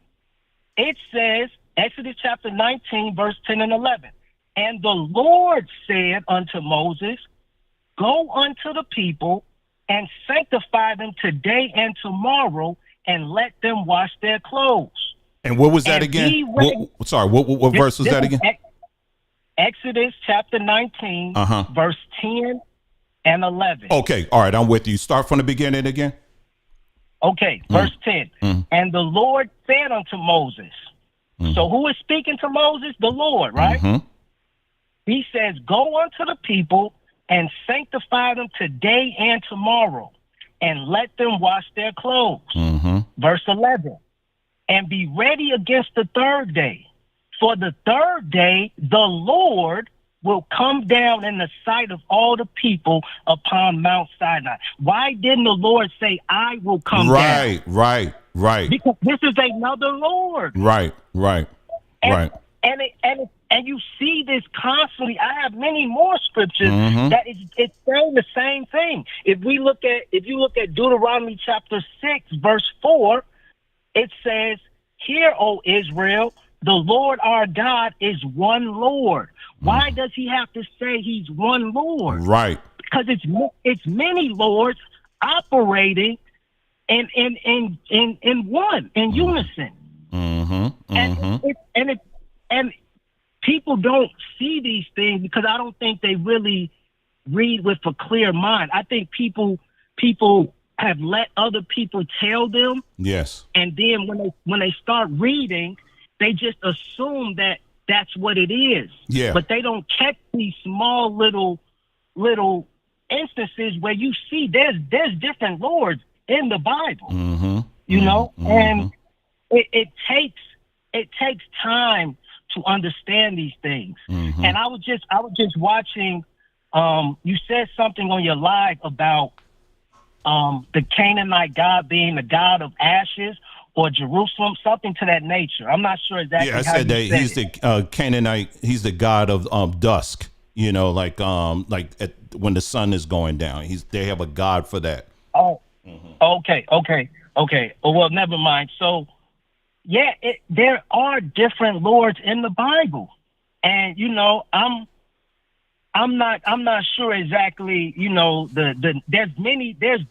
It says, Exodus chapter 19, verse 10 and 11, and the Lord said unto Moses, go unto the people and sanctify them today and tomorrow, and let them wash their clothes. And what was that again? What verse was that again? Exodus chapter 19, verse 10 and 11. Okay, all right, I'm with you. Start from the beginning again. Okay, verse 10. And the Lord said unto Moses, so who is speaking to Moses? The Lord, right? He says, go unto the people and sanctify them today and tomorrow, and let them wash their clothes. Verse 11, and be ready against the third day. For the third day, the Lord will come down in the sight of all the people upon Mount Sinai. Why didn't the Lord say, I will come down? Right. Because this is another Lord. Right. And you see this constantly. I have many more scriptures that it's saying the same thing. If you look at Deuteronomy chapter 6, verse 4, it says, hear, O Israel, the Lord our God is one Lord. Why does he have to say he's one Lord? Right. Because it's many lords operating in one, in unison. And people don't see these things because I don't think they really read with a clear mind. I think people have let other people tell them. Yes. And then when they start reading, they just assume that that's what it is. Yeah. But they don't catch these small little instances where you see there's different lords in the Bible. You know, and it takes time to understand these things. And I was just watching. You said something on your live about the Canaanite God being the God of ashes or Jerusalem, something to that nature. I'm not sure exactly. Yeah, I said that he's the Canaanite. He's the God of dusk. You know, like when the sun is going down. They have a God for that. Oh, okay. Well, never mind. So, yeah, there are different lords in the Bible, and you know, I'm not sure exactly. You know, there's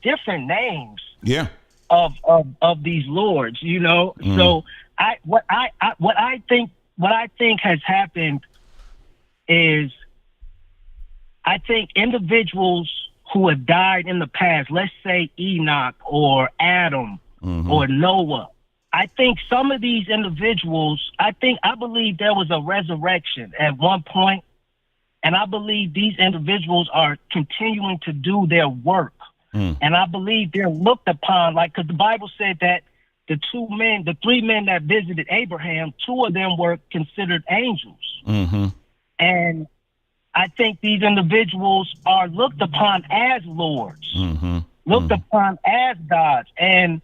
different names. Yeah. Of these lords, you know. So what I think has happened is I think individuals who have died in the past, let's say Enoch or Adam or Noah, I think some of these individuals, I believe there was a resurrection at one point, and I believe these individuals are continuing to do their work. And I believe they're looked upon, like, because the Bible said that the three men that visited Abraham, two of them were considered angels. And I think these individuals are looked upon as lords, looked upon as gods. And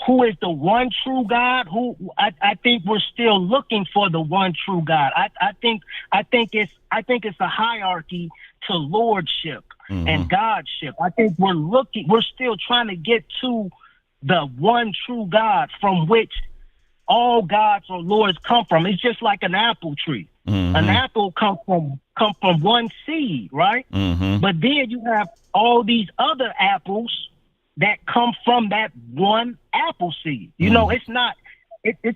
who is the one true God? I think we're still looking for the one true God. I think it's a hierarchy to lordship and godship. I think we're still trying to get to the one true God from which all gods or lords come from. It's just like an apple tree. An apple come from one seed, right? But then you have all these other apples that come from that one apple seed. You know, it's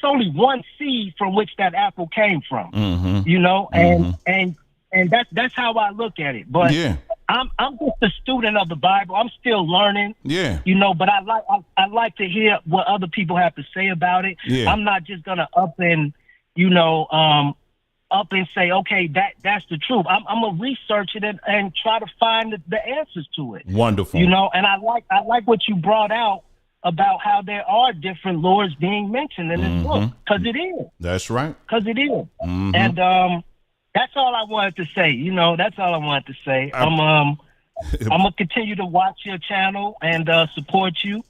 only one seed from which that apple came from. You know, and and that's how I look at it. But Yeah. I'm just a student of the Bible. I'm still learning. Yeah. But I like to hear what other people have to say about it. Yeah. I'm not just gonna up and say, okay, that's the truth. I'm gonna research it and try to find the answers to it. Wonderful. And I like what you brought out about how there are different lords being mentioned in this book, because it is. That's right. Because it is. And that's all I wanted to say. That's all I wanted to say. I'm gonna continue to watch your channel and support you.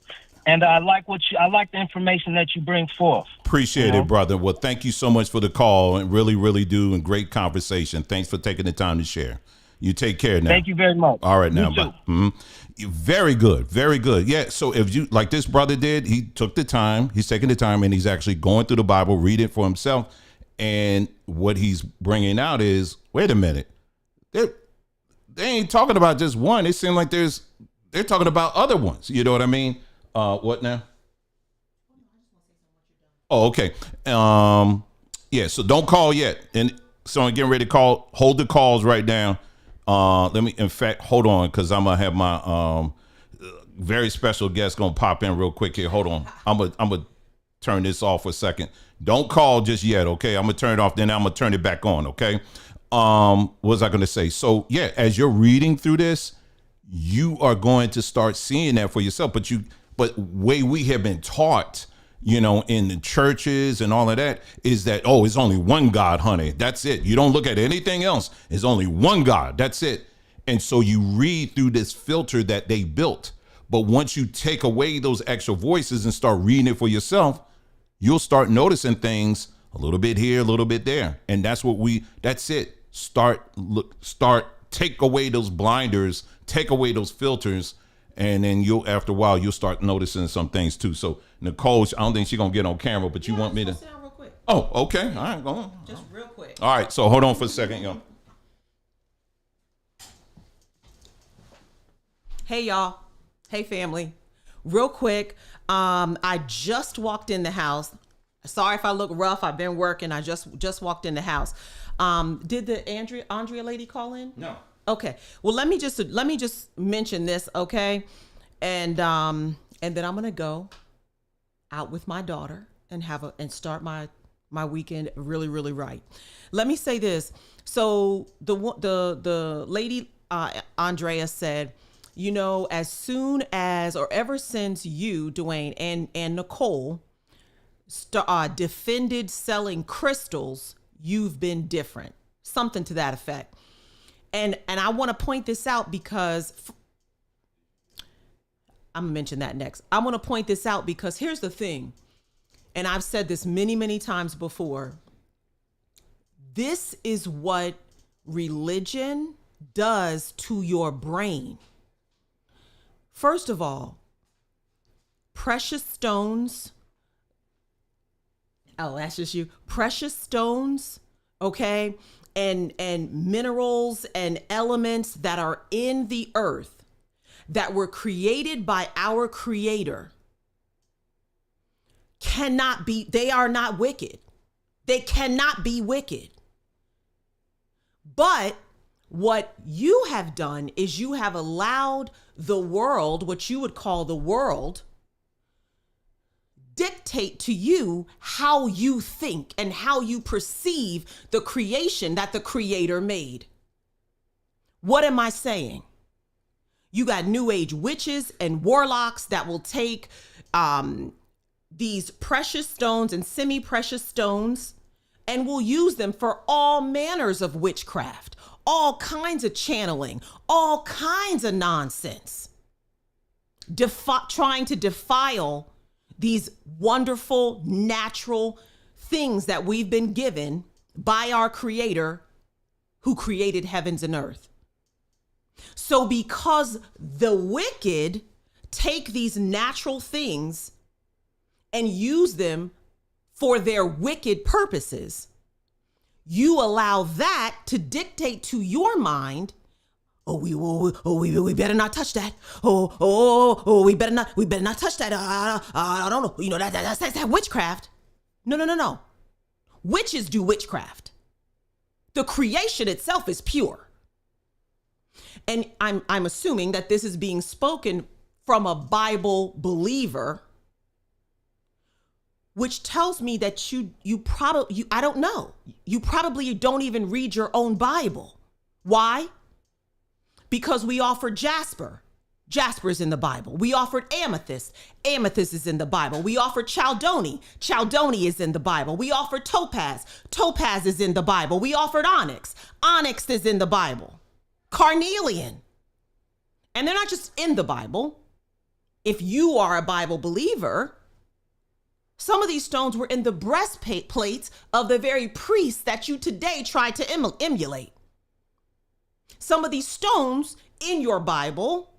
And I like the information that you bring forth. Appreciate it, brother. Well, thank you so much for the call, and really, really do, and great conversation. Thanks for taking the time to share. You take care now. Thank you very much. All right, now, You too. bye. Very good, very good. Yeah. So if you like this brother did, he took the time. He's taking the time, and he's actually going through the Bible, reading it for himself. And what he's bringing out is, wait a minute, they ain't talking about just one. It seems like they're talking about other ones. You know what I mean? What now? Oh, okay. Yeah, so don't call yet. And so I'm getting ready to call. Hold the calls right now. Hold on, because I'm gonna have my very special guest gonna pop in real quick here. Hold on. I'm gonna turn this off for a second. Don't call just yet, okay? I'm gonna turn it off, then I'm gonna turn it back on, okay? What was I gonna say? So yeah, as you're reading through this, you are going to start seeing that for yourself. But way we have been taught, in the churches and all of that, is that, it's only one God, honey. That's it. You don't look at anything else. It's only one God. That's it. And so you read through this filter that they built. But once you take away those extra voices and start reading it for yourself, you'll start noticing things a little bit here, a little bit there. And that's it. Take away those blinders, take away those filters. And then after a while, you'll start noticing some things too. So Nicole, I don't think she's gonna get on camera, but you want me to? Sit down real quick. Oh, okay. All right, go on. Just real quick. All right. So hold on for a second, yo. Hey y'all. Hey family. Real quick. I just walked in the house. Sorry if I look rough. I've been working. I just walked in the house. Did the Andrea lady call in? No. Okay. Well, let me just mention this, okay? And then I'm gonna go out with my daughter and start my weekend really, really right. Let me say this. So the lady Andrea said, as soon as or ever since you, Dwayne, and Nicole defended selling crystals, you've been different. Something to that effect. And I want to point this out because I'm going to mention that next. I want to point this out because here's the thing. And I've said this many, many times before. This is what religion does to your brain. First of all, precious stones. Oh, that's just you. Precious stones, okay? And minerals and elements that are in the earth that were created by our Creator they are not wicked. They cannot be wicked. But what you have done is you have allowed the world, what you would call the world, dictate to you how you think and how you perceive the creation that the Creator made. What am I saying? You got New Age witches and warlocks that will take these precious stones and semi-precious stones and will use them for all manners of witchcraft, all kinds of channeling, all kinds of nonsense, trying to defile these wonderful natural things that we've been given by our Creator who created heavens and earth. So because the wicked take these natural things and use them for their wicked purposes, you allow that to dictate to your mind, we better not touch that. We better not touch that. I don't know. That's that witchcraft. No. Witches do witchcraft. The creation itself is pure. And I'm assuming that this is being spoken from a Bible believer, which tells me that you probably, I don't know, you probably don't even read your own Bible. Why? Because we offered jasper. Jasper is in the Bible. We offered amethyst. Amethyst is in the Bible. We offered chalcedony. Chalcedony is in the Bible. We offered topaz. Topaz is in the Bible. We offered onyx. Onyx is in the Bible. Carnelian. And they're not just in the Bible. If you are a Bible believer, some of these stones were in the breastplates of the very priests that you today try to emulate. Some of these stones in your Bible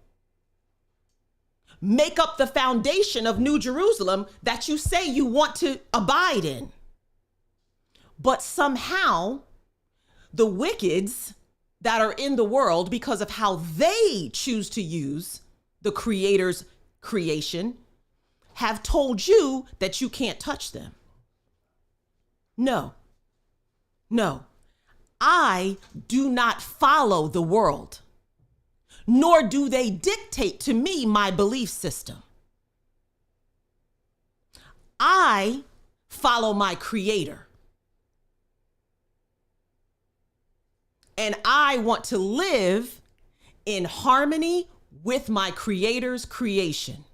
make up the foundation of New Jerusalem that you say you want to abide in. But somehow the wickeds that are in the world, because of how they choose to use the Creator's creation, have told you that you can't touch them. No. I do not follow the world, nor do they dictate to me my belief system. I follow my Creator. And I want to live in harmony with my Creator's creation.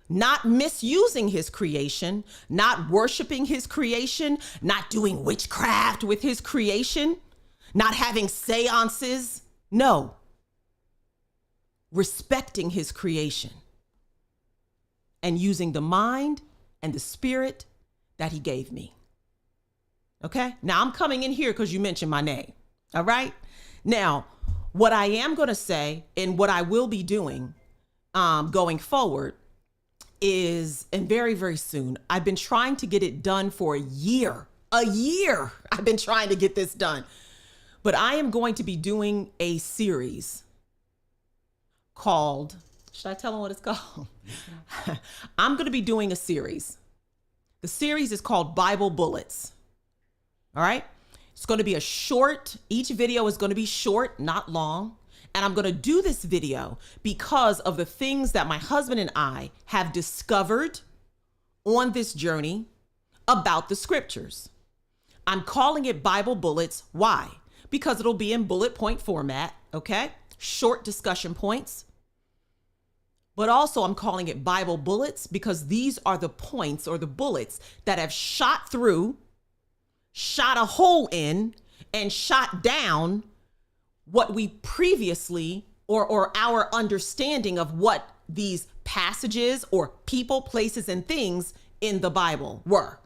Not misusing his creation, not worshiping his creation, not doing witchcraft with his creation, not having seances. No. Respecting his creation and using the mind and the spirit that he gave me. Okay? Now I'm coming in here because you mentioned my name. All right? Now, what I am going to say and what I will be doing going forward is, and very, very soon, I've been trying to get it done for a year. I've been trying to get this done. But I am going to be doing a series called, should I tell them what it's called? I'm going to be doing a series. The series is called Bible Bullets. All right. It's going to be a short, each video is going to be short, not long. And I'm going to do this video because of the things that my husband and I have discovered on this journey about the scriptures. I'm calling it Bible Bullets. Why? Because it'll be in bullet point format. Okay. Short discussion points. But also I'm calling it Bible Bullets because these are the points or the bullets that have shot through, shot a hole in, and shot down what we previously or our understanding of what these passages or people, places, and things in the Bible were.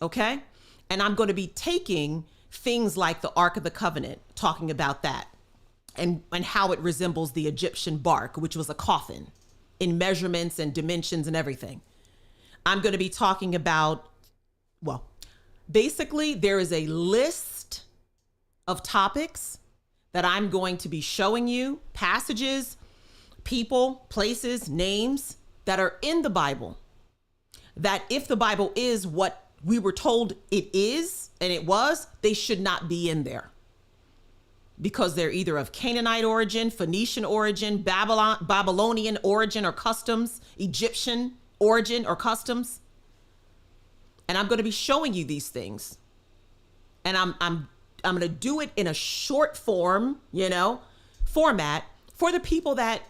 Okay? And I'm going to be taking things like the Ark of the Covenant, talking about that, and how it resembles the Egyptian bark, which was a coffin in measurements and dimensions and everything. I'm going to be talking about, well, basically there is a list of topics that I'm going to be showing you, passages, people, places, names that are in the Bible, that if the Bible is what we were told it is, and it was, they should not be in there. Because they're either of Canaanite origin, Phoenician origin, Babylonian origin or customs, Egyptian origin or customs. And I'm going to be showing you these things. And I'm going to do it in a short form, format for the people that,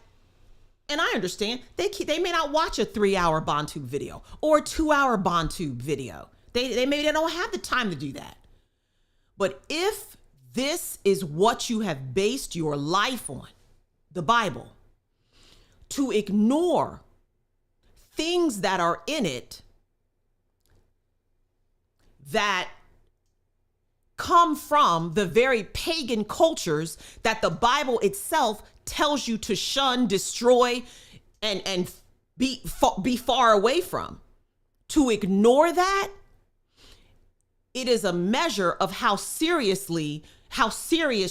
and I understand, they may not watch a 3-hour BondTube video or a 2-hour BondTube video. They don't have the time to do that. But if this is what you have based your life on, the Bible, to ignore things that are in it that come from the very pagan cultures that the Bible itself tells you to shun, destroy, and be far away from. To ignore that, it is a measure of how serious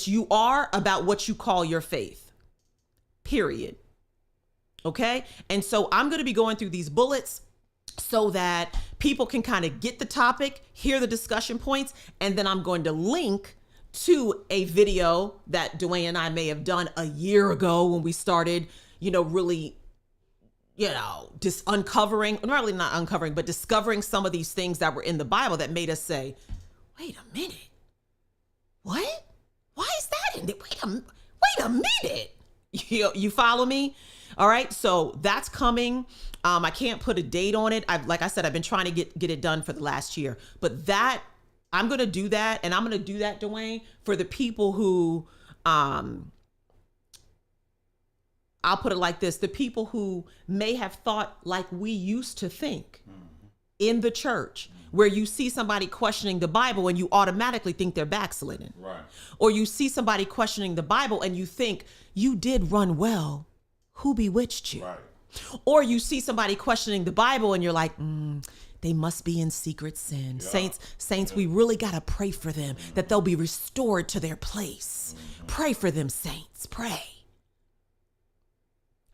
you are about what you call your faith. Period. Okay? And so I'm going to be going through these bullets so that people can kind of get the topic, hear the discussion points, and then I'm going to link to a video that Dwayne and I may have done a year ago when we started, really, just uncovering, really not uncovering, but discovering some of these things that were in the Bible that made us say, wait a minute, what? Why is that in there? Wait a minute. You follow me? All right. So that's coming. I can't put a date on it. Like I said, I've been trying to get it done for the last year, but that I'm going to do that. And I'm going to do that, Dwayne, for the people who, I'll put it like this. The people who may have thought like we used to think in the church, where you see somebody questioning the Bible and you automatically think they're backslidden. Right. Or you see somebody questioning the Bible and you think you did run well. Who bewitched you? Right. Or you see somebody questioning the Bible and you're like, they must be in secret sin. Yeah. Saints, we really got to pray for them, that they'll be restored to their place. Pray for them, saints. Pray.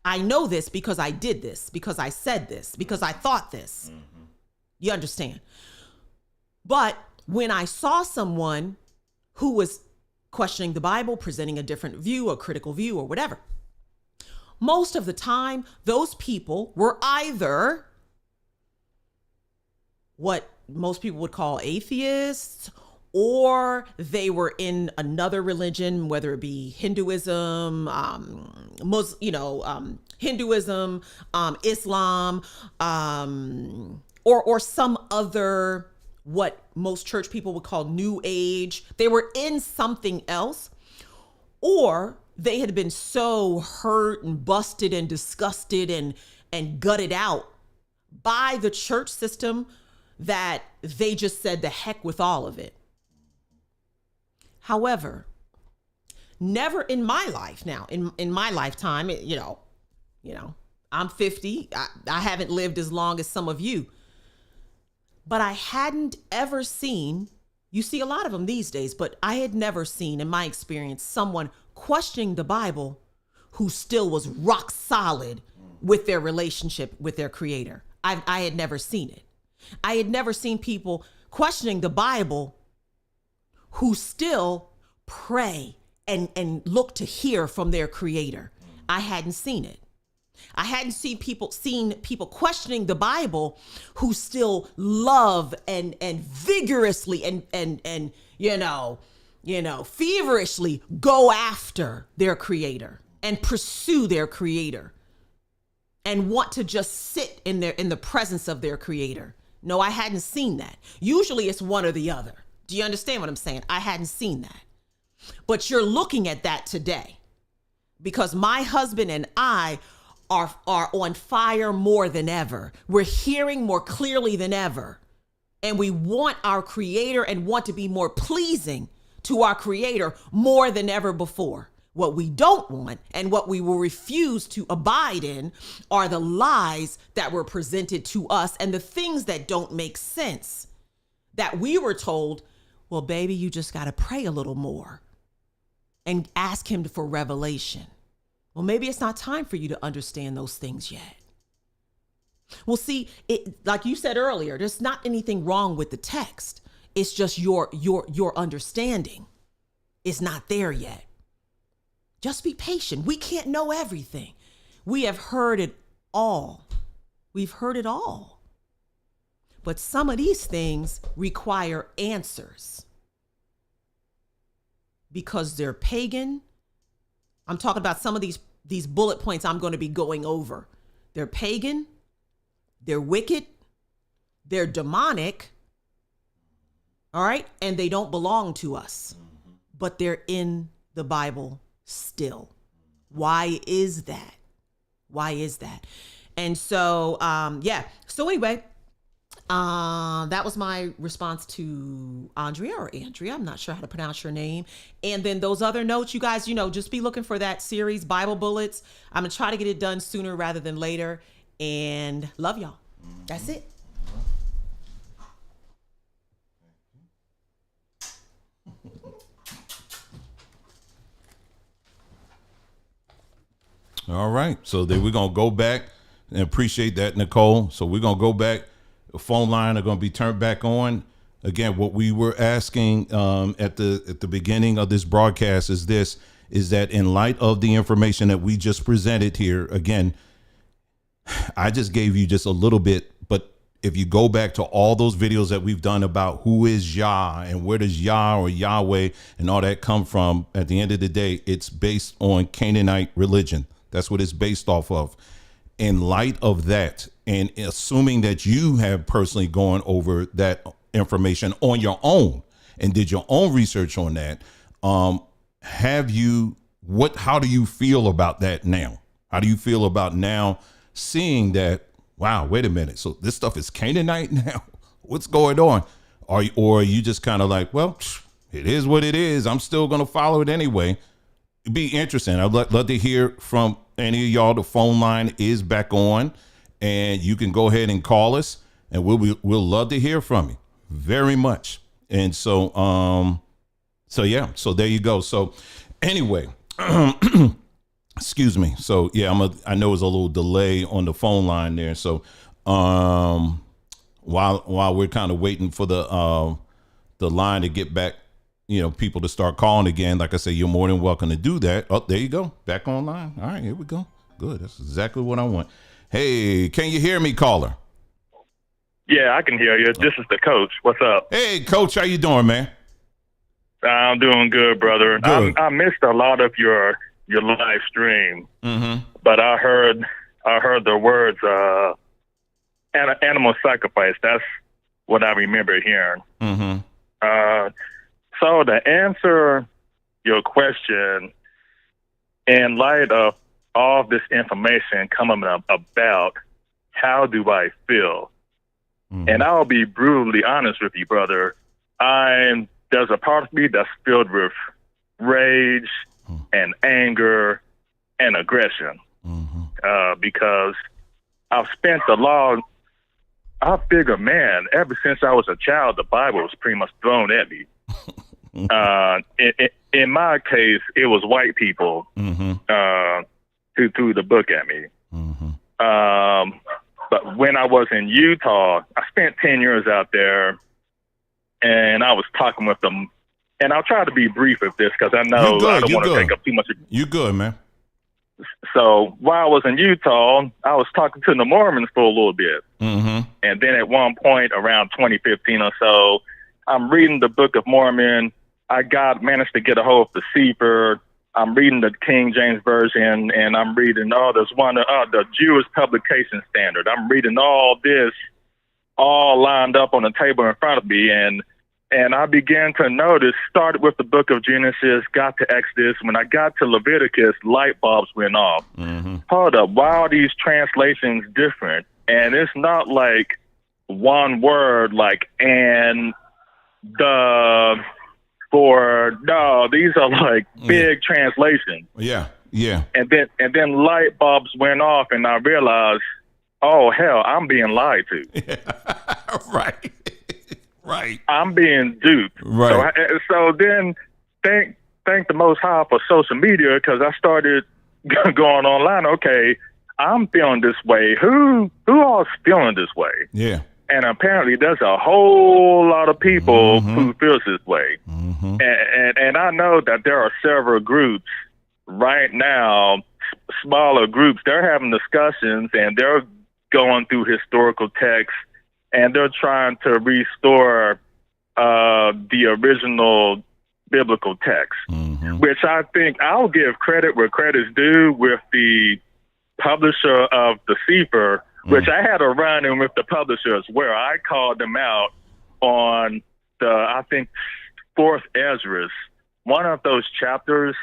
I know this because I did this, because I said this, because I thought this. You understand? But when I saw someone who was questioning the Bible, presenting a different view, a critical view, or whatever, most of the time, those people were either what most people would call atheists, or they were in another religion, whether it be Hinduism, Hinduism, Islam, or some other, what most church people would call New Age. They were in something else, or they had been so hurt and busted and disgusted and gutted out by the church system that they just said the heck with all of it. However, never in my life now, in my lifetime, I'm 50. I haven't lived as long as some of you, but I hadn't ever seen, you see a lot of them these days, but I had never seen in my experience someone questioning the Bible who still was rock solid with their relationship with their creator. I had never seen it. I had never seen people questioning the Bible who still pray and look to hear from their creator. I hadn't seen it. I hadn't seen people questioning the Bible who still love and vigorously and feverishly go after their creator and pursue their creator and want to just sit in the presence of their creator. No, I hadn't seen that. Usually it's one or the other. Do you understand what I'm saying? I hadn't seen that. But you're looking at that today because my husband and I are on fire more than ever. We're hearing more clearly than ever. And we want our creator and want to be more pleasing to our creator more than ever before. What we don't want and what we will refuse to abide in are the lies that were presented to us and the things that don't make sense. That we were told, well, baby, you just got to pray a little more and ask him for revelation. Well, maybe it's not time for you to understand those things yet. Well, see, like you said earlier, there's not anything wrong with the text. It's just your understanding is not there yet. Just be patient. We can't know everything. We have heard it all. We've heard it all. But some of these things require answers because they're pagan. I'm talking about some of these bullet points I'm going to be going over. They're pagan, they're wicked, they're demonic, all right? And they don't belong to us, but they're in the Bible still. Why is that? Why is that? And so, So anyway, that was my response to Andrea. I'm not sure how to pronounce your name. And then those other notes, you guys, just be looking for that series, Bible Bullets. I'm going to try to get it done sooner rather than later. And love y'all. That's it. All right. So then we're going to go back and appreciate that, Nicole. So we're going to go back The phone line are going to be turned back on. Again, what we were asking at the beginning of this broadcast is that in light of the information that we just presented here, again, I just gave you just a little bit, but if you go back to all those videos that we've done about who is Yah and where does Yah or Yahweh and all that come from, at the end of the day, it's based on Canaanite religion. That's what it's based off of. In light of that, and assuming that you have personally gone over that information on your own and did your own research on that, how do you feel about that now? How do you feel about now seeing that, wow, wait a minute, so this stuff is Canaanite now? What's going on? Or are you just kind of like, well, it is what it is, I'm still going to follow it anyway? It'd be interesting. I'd love to hear from any of y'all. The phone line is back on, and you can go ahead and call us, and we'll love to hear from you very much. And so yeah, so there you go. So anyway, excuse me. So yeah, I know there's a little delay on the phone line there. So while we're kind of waiting for the line to get back, people to start calling again, like I say, you're more than welcome to do that. Oh, there you go, back online. All right, here we go. Good, that's exactly what I want. Hey, can you hear me, caller? Yeah, I can hear you. This is the coach. What's up? Hey, coach, how you doing, man? I'm doing good, brother. Good. I missed a lot of your live stream, but I heard the words animal sacrifice. That's what I remember hearing. So to answer your question, in light of all this information coming up about how do I feel, and I'll be brutally honest with you, brother, there's a part of me that's filled with rage and anger and aggression, because I've spent I figure, man, ever since I was a child, the Bible was pretty much thrown at me. In my case, it was white people who threw the book at me. But when I was in Utah, I spent 10 years out there, and I was talking with them. And I'll try to be brief with this because I know I don't want to take up too much. You good, man. So while I was in Utah, I was talking to the Mormons for a little bit. And then at one point around 2015 or so, I'm reading the Book of Mormon. I managed to get a hold of the Sefer. I'm reading the King James Version, and I'm reading there's one the Jewish Publication Standard. I'm reading all this, all lined up on the table in front of me, and I began to notice. Started with the Book of Genesis, got to Exodus. When I got to Leviticus, light bulbs went off. Hold up, why are these translations different? And it's not like one word, like and the. No, these are like big translations. Yeah. And then light bulbs went off, and I realized, oh hell, I'm being lied to. Right. I'm being duped. Right. So then, thank the Most High for social media, because I started going online. Okay, I'm feeling this way. Who all's feeling this way? Yeah. And apparently there's a whole lot of people who feels this way. And I know that there are several groups right now, smaller groups, they're having discussions, and they're going through historical texts, and they're trying to restore the original biblical text, which I think I'll give credit where credit's due with the publisher of the Sefer, which I had a run-in with the publishers where I called them out on I think, 4th Ezra, one of those chapters,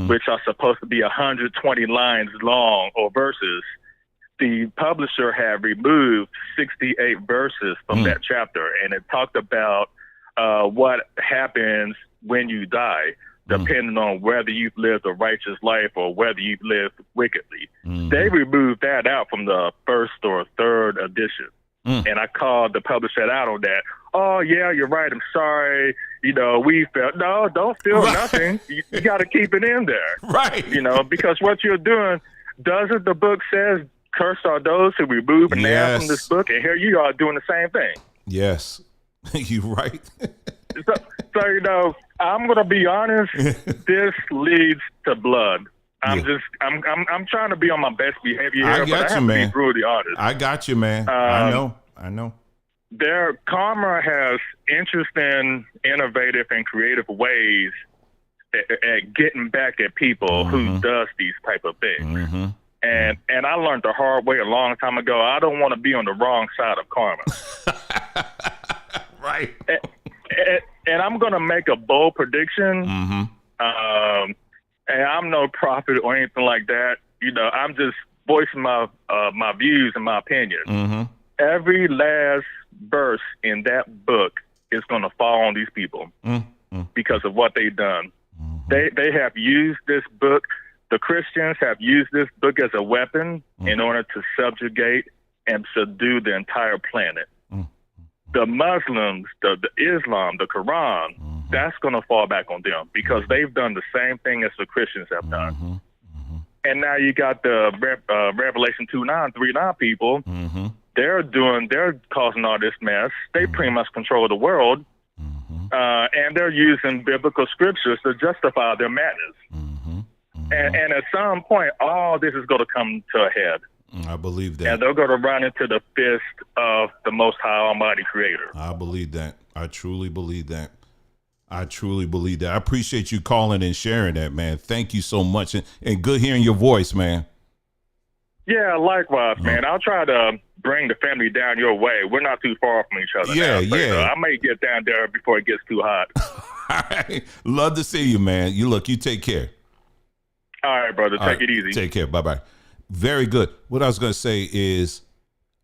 which are supposed to be 120 lines long or verses. The publisher had removed 68 verses from that chapter, and it talked about what happens when you die, depending on whether you've lived a righteous life or whether you've lived wickedly. They removed that out from the 1st or 3rd edition. And I called the publisher out on that. Oh, yeah, you're right. I'm sorry. We felt, no, don't feel nothing. You got to keep it in there. Right. Because what you're doing, doesn't the book says cursed are those who remove an Yes. from this book, and here you are doing the same thing. Yes. You right. So I'm gonna be honest. This leads to blood. I'm trying to be on my best behavior here, but I have to be brutally honest. I got you, man. I know. Their karma has interesting, innovative, and creative ways at getting back at people who does these type of things. And I learned the hard way a long time ago. I don't want to be on the wrong side of karma. Right. And I'm going to make a bold prediction. And I'm no prophet or anything like that. You know, I'm just voicing my views and my opinion. Every last verse in that book is going to fall on these people because of what they've done. They have used this book. The Christians have used this book as a weapon in order to subjugate and subdue the entire planet. The Muslims, the Islam, the Quran, that's going to fall back on them because they've done the same thing as the Christians have done. And now you got the Revelation 2:9, people. They're causing all this mess. They pretty much control the world. And they're using biblical scriptures to justify their madness. And at some point, all this is going to come to a head. I believe that. And they're going to run into the fist of the Most High Almighty Creator. I believe that. I truly believe that. I appreciate you calling and sharing that, man. Thank you so much. And good hearing your voice, man. Yeah, likewise, man. I'll try to bring the family down your way. We're not too far from each other now. I may get down there before it gets too hot. All right. Love to see you, man. You take care. All right, brother. Take it easy. Take care. Bye-bye. Very good. What I was going to say is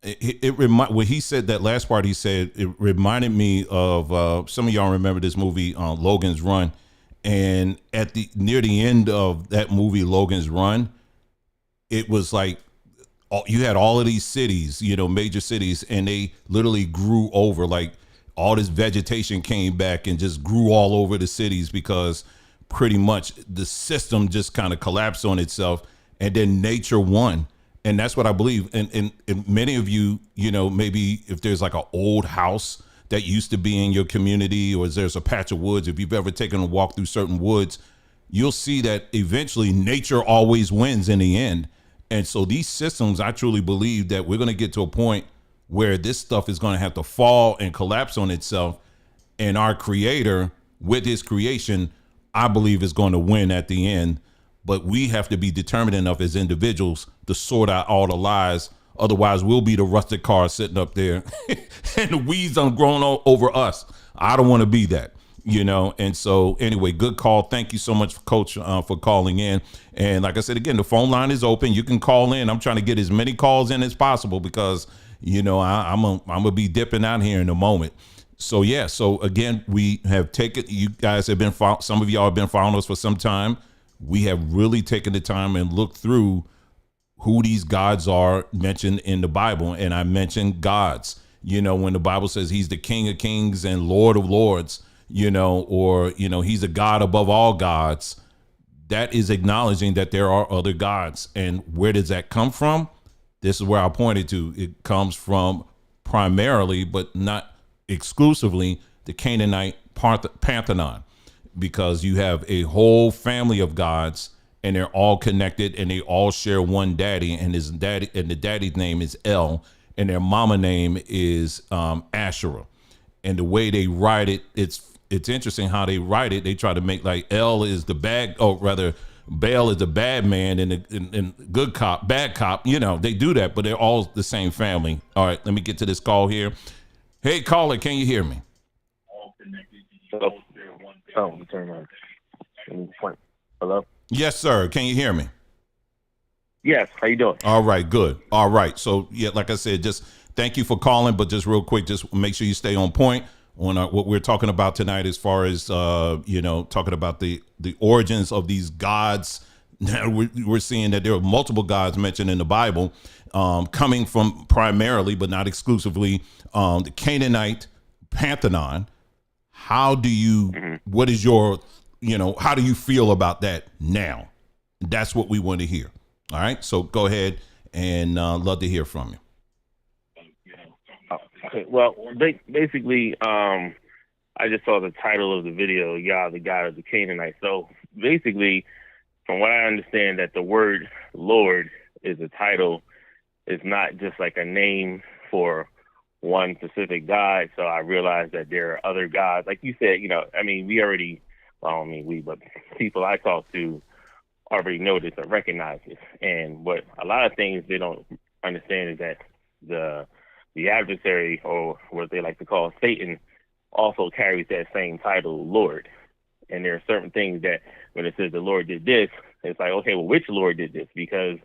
when he said that last part, he said, it reminded me of some of y'all remember this movie, Logan's Run. And near the end of that movie, Logan's Run, it was like you had all of these cities, major cities, and they literally grew over. Like all this vegetation came back and just grew all over the cities because pretty much the system just kind of collapsed on itself, and then nature won. And that's what I believe. And many of you, maybe if there's like an old house that used to be in your community, or there's a patch of woods, if you've ever taken a walk through certain woods, you'll see that eventually nature always wins in the end. And so these systems, I truly believe that we're going to get to a point where this stuff is going to have to fall and collapse on itself. And our creator with his creation, I believe, is going to win at the end. But we have to be determined enough as individuals to sort out all the lies. Otherwise, we'll be the rusted car sitting up there and the weeds done grown over us. I don't want to be that, And so anyway, good call. Thank you so much, Coach, for calling in. And like I said, again, the phone line is open. You can call in. I'm trying to get as many calls in as possible because, I'm going to be dipping out here in a moment. So, yeah. So, again, we have taken, you guys have been, some of y'all have been following us for some time. We have really taken the time and looked through who these gods are mentioned in the Bible. And I mentioned gods, when the Bible says he's the King of Kings and Lord of Lords, or he's a God above all gods. That is acknowledging that there are other gods. And where does that come from? This is where I pointed to. It comes from primarily, but not exclusively, the Canaanite pantheon, because you have a whole family of gods and they're all connected and they all share one daddy, and the daddy's name is El, and their mama name is Asherah. And the way they write it, it's interesting how they write it. They try to make like El is the Baal is the bad man and good cop, bad cop. They do that, but they're all the same family. All right, let me get to this call here. Hey, caller, can you hear me? Hello? Yes, sir. Can you hear me? Yes. How you doing? All right, good. All right. So, yeah, like I said, just thank you for calling, but just real quick, just make sure you stay on point on what we're talking about tonight as far as, talking about the origins of these gods. Now we're seeing that there are multiple gods mentioned in the Bible, coming from primarily, but not exclusively, the Canaanite pantheon. How do you, what is your, how do you feel about that now? That's what we want to hear. All right. So go ahead and love to hear from you. Okay. Well, basically, I just saw the title of the video, YAH, the God of the Canaanites. So basically, from what I understand, that the word Lord is a title. It's not just like a name for one specific God. So I realized that there are other gods. Like you said, I mean, but people I talk to already know this or recognize this. And what a lot of things they don't understand is that the adversary, or what they like to call Satan, also carries that same title, Lord. And there are certain things that when it says the Lord did this, it's like, okay, well, which Lord did this? Because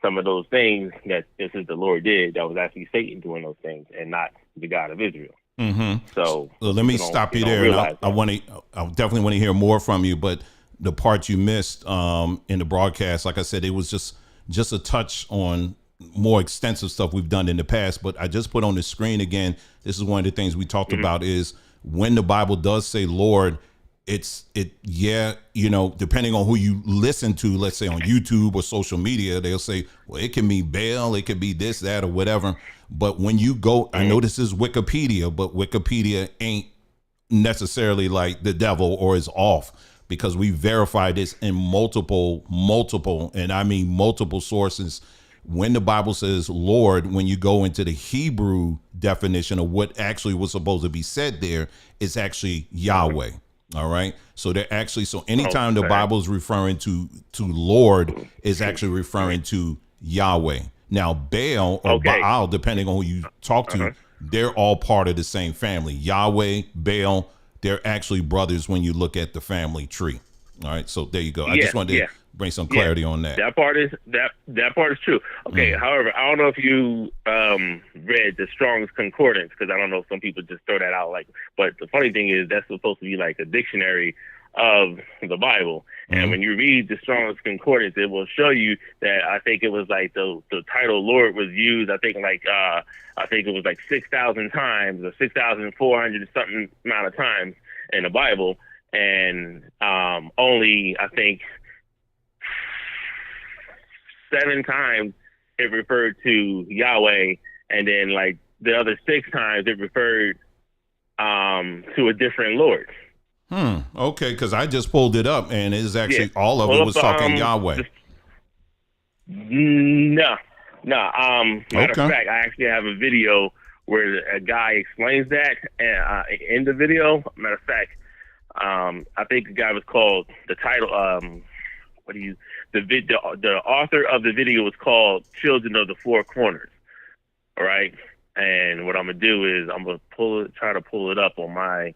some of those things that this is the Lord did, that was actually Satan doing those things and not the God of Israel. Mm-hmm. So let me stop you there. And I definitely want to hear more from you, but the part you missed in the broadcast, like I said, it was just a touch on more extensive stuff we've done in the past, but I just put on the screen again. This is one of the things we talked about is when the Bible does say Lord, depending on who you listen to, let's say on YouTube or social media, they'll say, well, it can mean Baal, it could be this, that, or whatever. But when you go, I know this is Wikipedia, but Wikipedia ain't necessarily like the devil or is off, because we verified this in multiple, and I mean multiple sources. When the Bible says Lord, when you go into the Hebrew definition of what actually was supposed to be said there, it's actually Yahweh. All right. So they're actually, anytime the Bible is referring to Lord, is actually referring to Yahweh. Now, Baal or Baal, depending on who you talk to, they're all part of the same family. Yahweh, Baal, they're actually brothers when you look at the family tree. All right. So there you go. I just wanted to bring some clarity on that. That part is true. Okay. However, I don't know if you read the Strong's Concordance, because I don't know if some people just throw that out. But the funny thing is that's supposed to be like a dictionary of the Bible. And when you read the Strong's Concordance, it will show you that I think it was like the title Lord was used. I think it was like 6,000 times or 6,400 something amount of times in the Bible, and only I think 7 times it referred to Yahweh, and then like the other 6 times it referred to a different Lord. Okay, because I just pulled it up, and it's actually all of it was talking Yahweh. No. Matter of fact, I actually have a video where a guy explains that in the video. Matter of fact, I think the guy was called the title. The author of the video was called "Children of the Four Corners." All right, and what I'm gonna do is I'm gonna try to pull it up on my.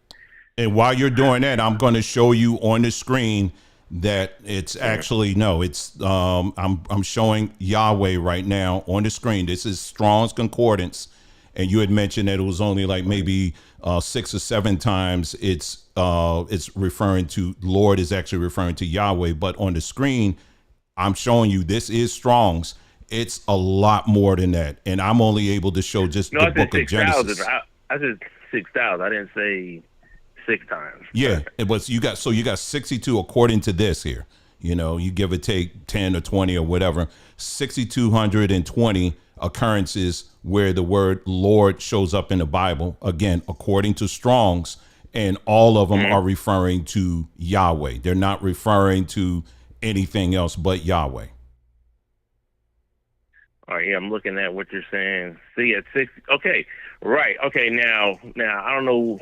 And while you're doing that, I'm going to show you on the screen that it's actually I'm showing Yahweh right now on the screen. This is Strong's Concordance, and you had mentioned that it was only like maybe 6 or 7 times it's referring to Lord is actually referring to Yahweh, but on the screen I'm showing you this is Strong's. It's a lot more than that, and I'm only able to show just the book of Genesis. I said 6,000. I didn't say 6 times. Yeah, it was. You got 62 according to this here. You give or take 10 or 20 or whatever. 6,220 occurrences where the word Lord shows up in the Bible. Again, according to Strong's, and all of them are referring to Yahweh. They're not referring to anything else but Yahweh. All right, I'm looking at what you're saying. See, at 6. Okay, right. Okay, now I don't know.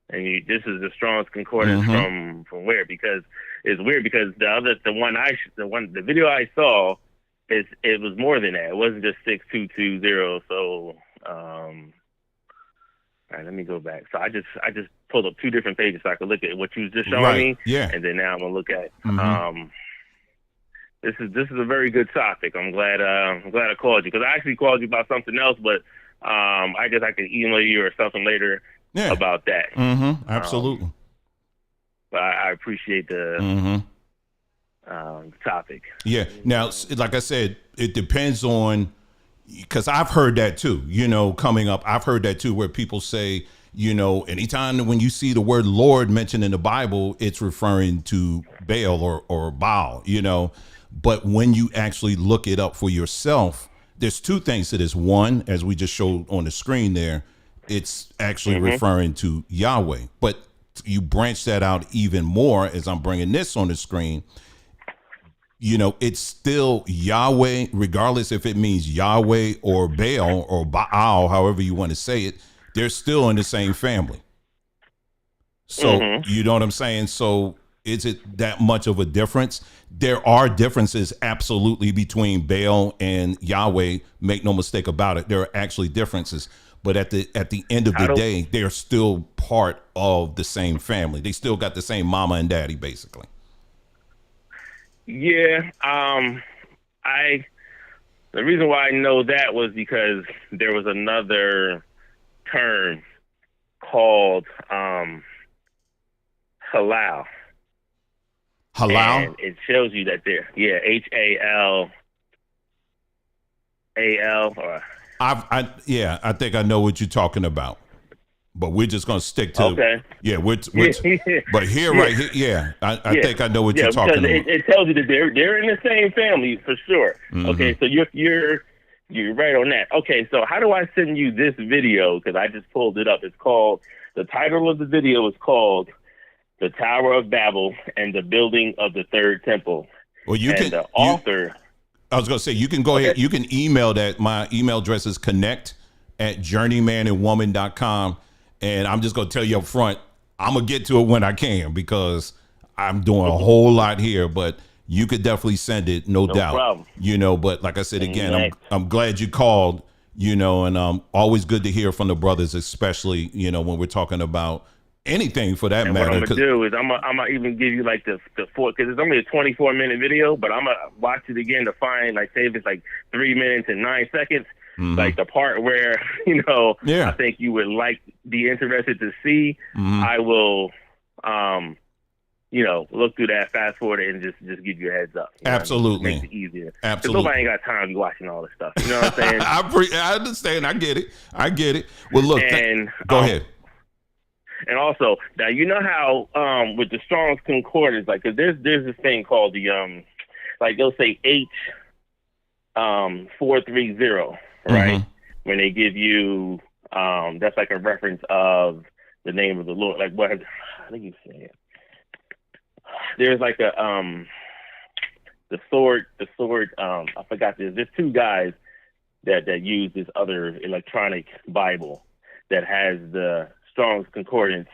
This is the Strong's Concordance from where? Because it's weird, because the video I saw it was more than that. It wasn't just 6220. So all right, let me go back. So I just pulled up 2 different pages so I could look at what you was just showing me. Yeah. And then now I'm gonna look at this is a very good topic. I'm glad I called you, because I actually called you about something else, but I guess I could email you or something later about that. Absolutely. But I appreciate the topic. Yeah. Now, like I said, it depends on, because I've heard that too, coming up. I've heard that too, where people say, You know, anytime when you see the word Lord mentioned in the Bible, it's referring to Baal or Baal, you know. But when you actually look it up for yourself, there's two things to this. One, as we just showed on the screen there, it's actually referring to Yahweh. But you branch that out even more as I'm bringing this on the screen. You know, it's still Yahweh, regardless if it means Yahweh or Baal or Baal, however you want to say it. They're still in the same family. So, you know what I'm saying? So is it that much of a difference? There are differences absolutely between Baal and Yahweh. Make no mistake about it. There are actually differences. But at the end of the day, they're still part of the same family. They still got the same mama and daddy, basically. Yeah. The reason why I know that was because there was another term called halal. Halal? And it shows you that they're, HALAL. Or I think I know what you're talking about. But we're just gonna stick to but here right here, I think I know what you're talking about. It tells you that they're in the same family for sure. Okay, so you're right on that. Okay, so how do I send you this video? Because I just pulled it up. It's called, the title of the video is called "The Tower of Babel and the Building of the Third Temple." Well, the author. I was gonna say you can go ahead. You can email that. My email address is connect@journeymanandwoman.com. And I'm just going to tell you up front, I'm going to get to it when I can because I'm doing a whole lot here, but you could definitely send it, no doubt. Problem. You know, but like I said, again, I'm glad you called, you know, and always good to hear from the brothers, especially, you know, when we're talking about anything for that matter. What I'm going to do is I'm going to even give you like the four, because it's only a 24-minute video, but I'm going to watch it again to find, like, say if it's like 3 minutes and 9 seconds. Like the part where, you know, I think you would be interested to see. I will, you know, look through that, fast forward it, and just give you a heads up. Absolutely. Makes it easier. Absolutely. Nobody ain't got time to be watching all this stuff. You know what I'm saying? I understand. I get it. Well, look, go ahead. And also, now, you know how with the Strong's Concordance, like, 'cause there's this thing called the, like, they'll say H430. Right, when they give you, that's like a reference of the name of the Lord. Like what? I think you say it. There's like a the sword. I forgot. There's two guys that use this other electronic Bible that has the Strong's Concordance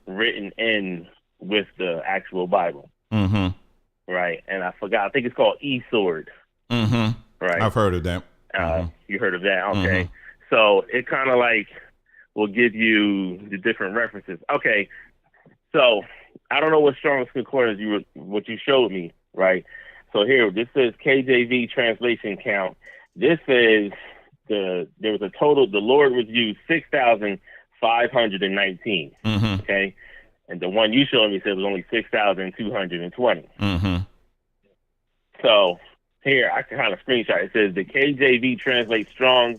written in with the actual Bible. Right, and I forgot. I think it's called eSword. Right, I've heard of that. You heard of that? Okay. So it kind of like will give you the different references. Okay. So I don't know what Strong's Concordance what you showed me, right? So here, this says KJV translation count. This is there was a total, the Lord was used 6,519. Okay. And the one you showed me said was only 6,220. So here, I can kind of screenshot. It says the KJV translates Strong's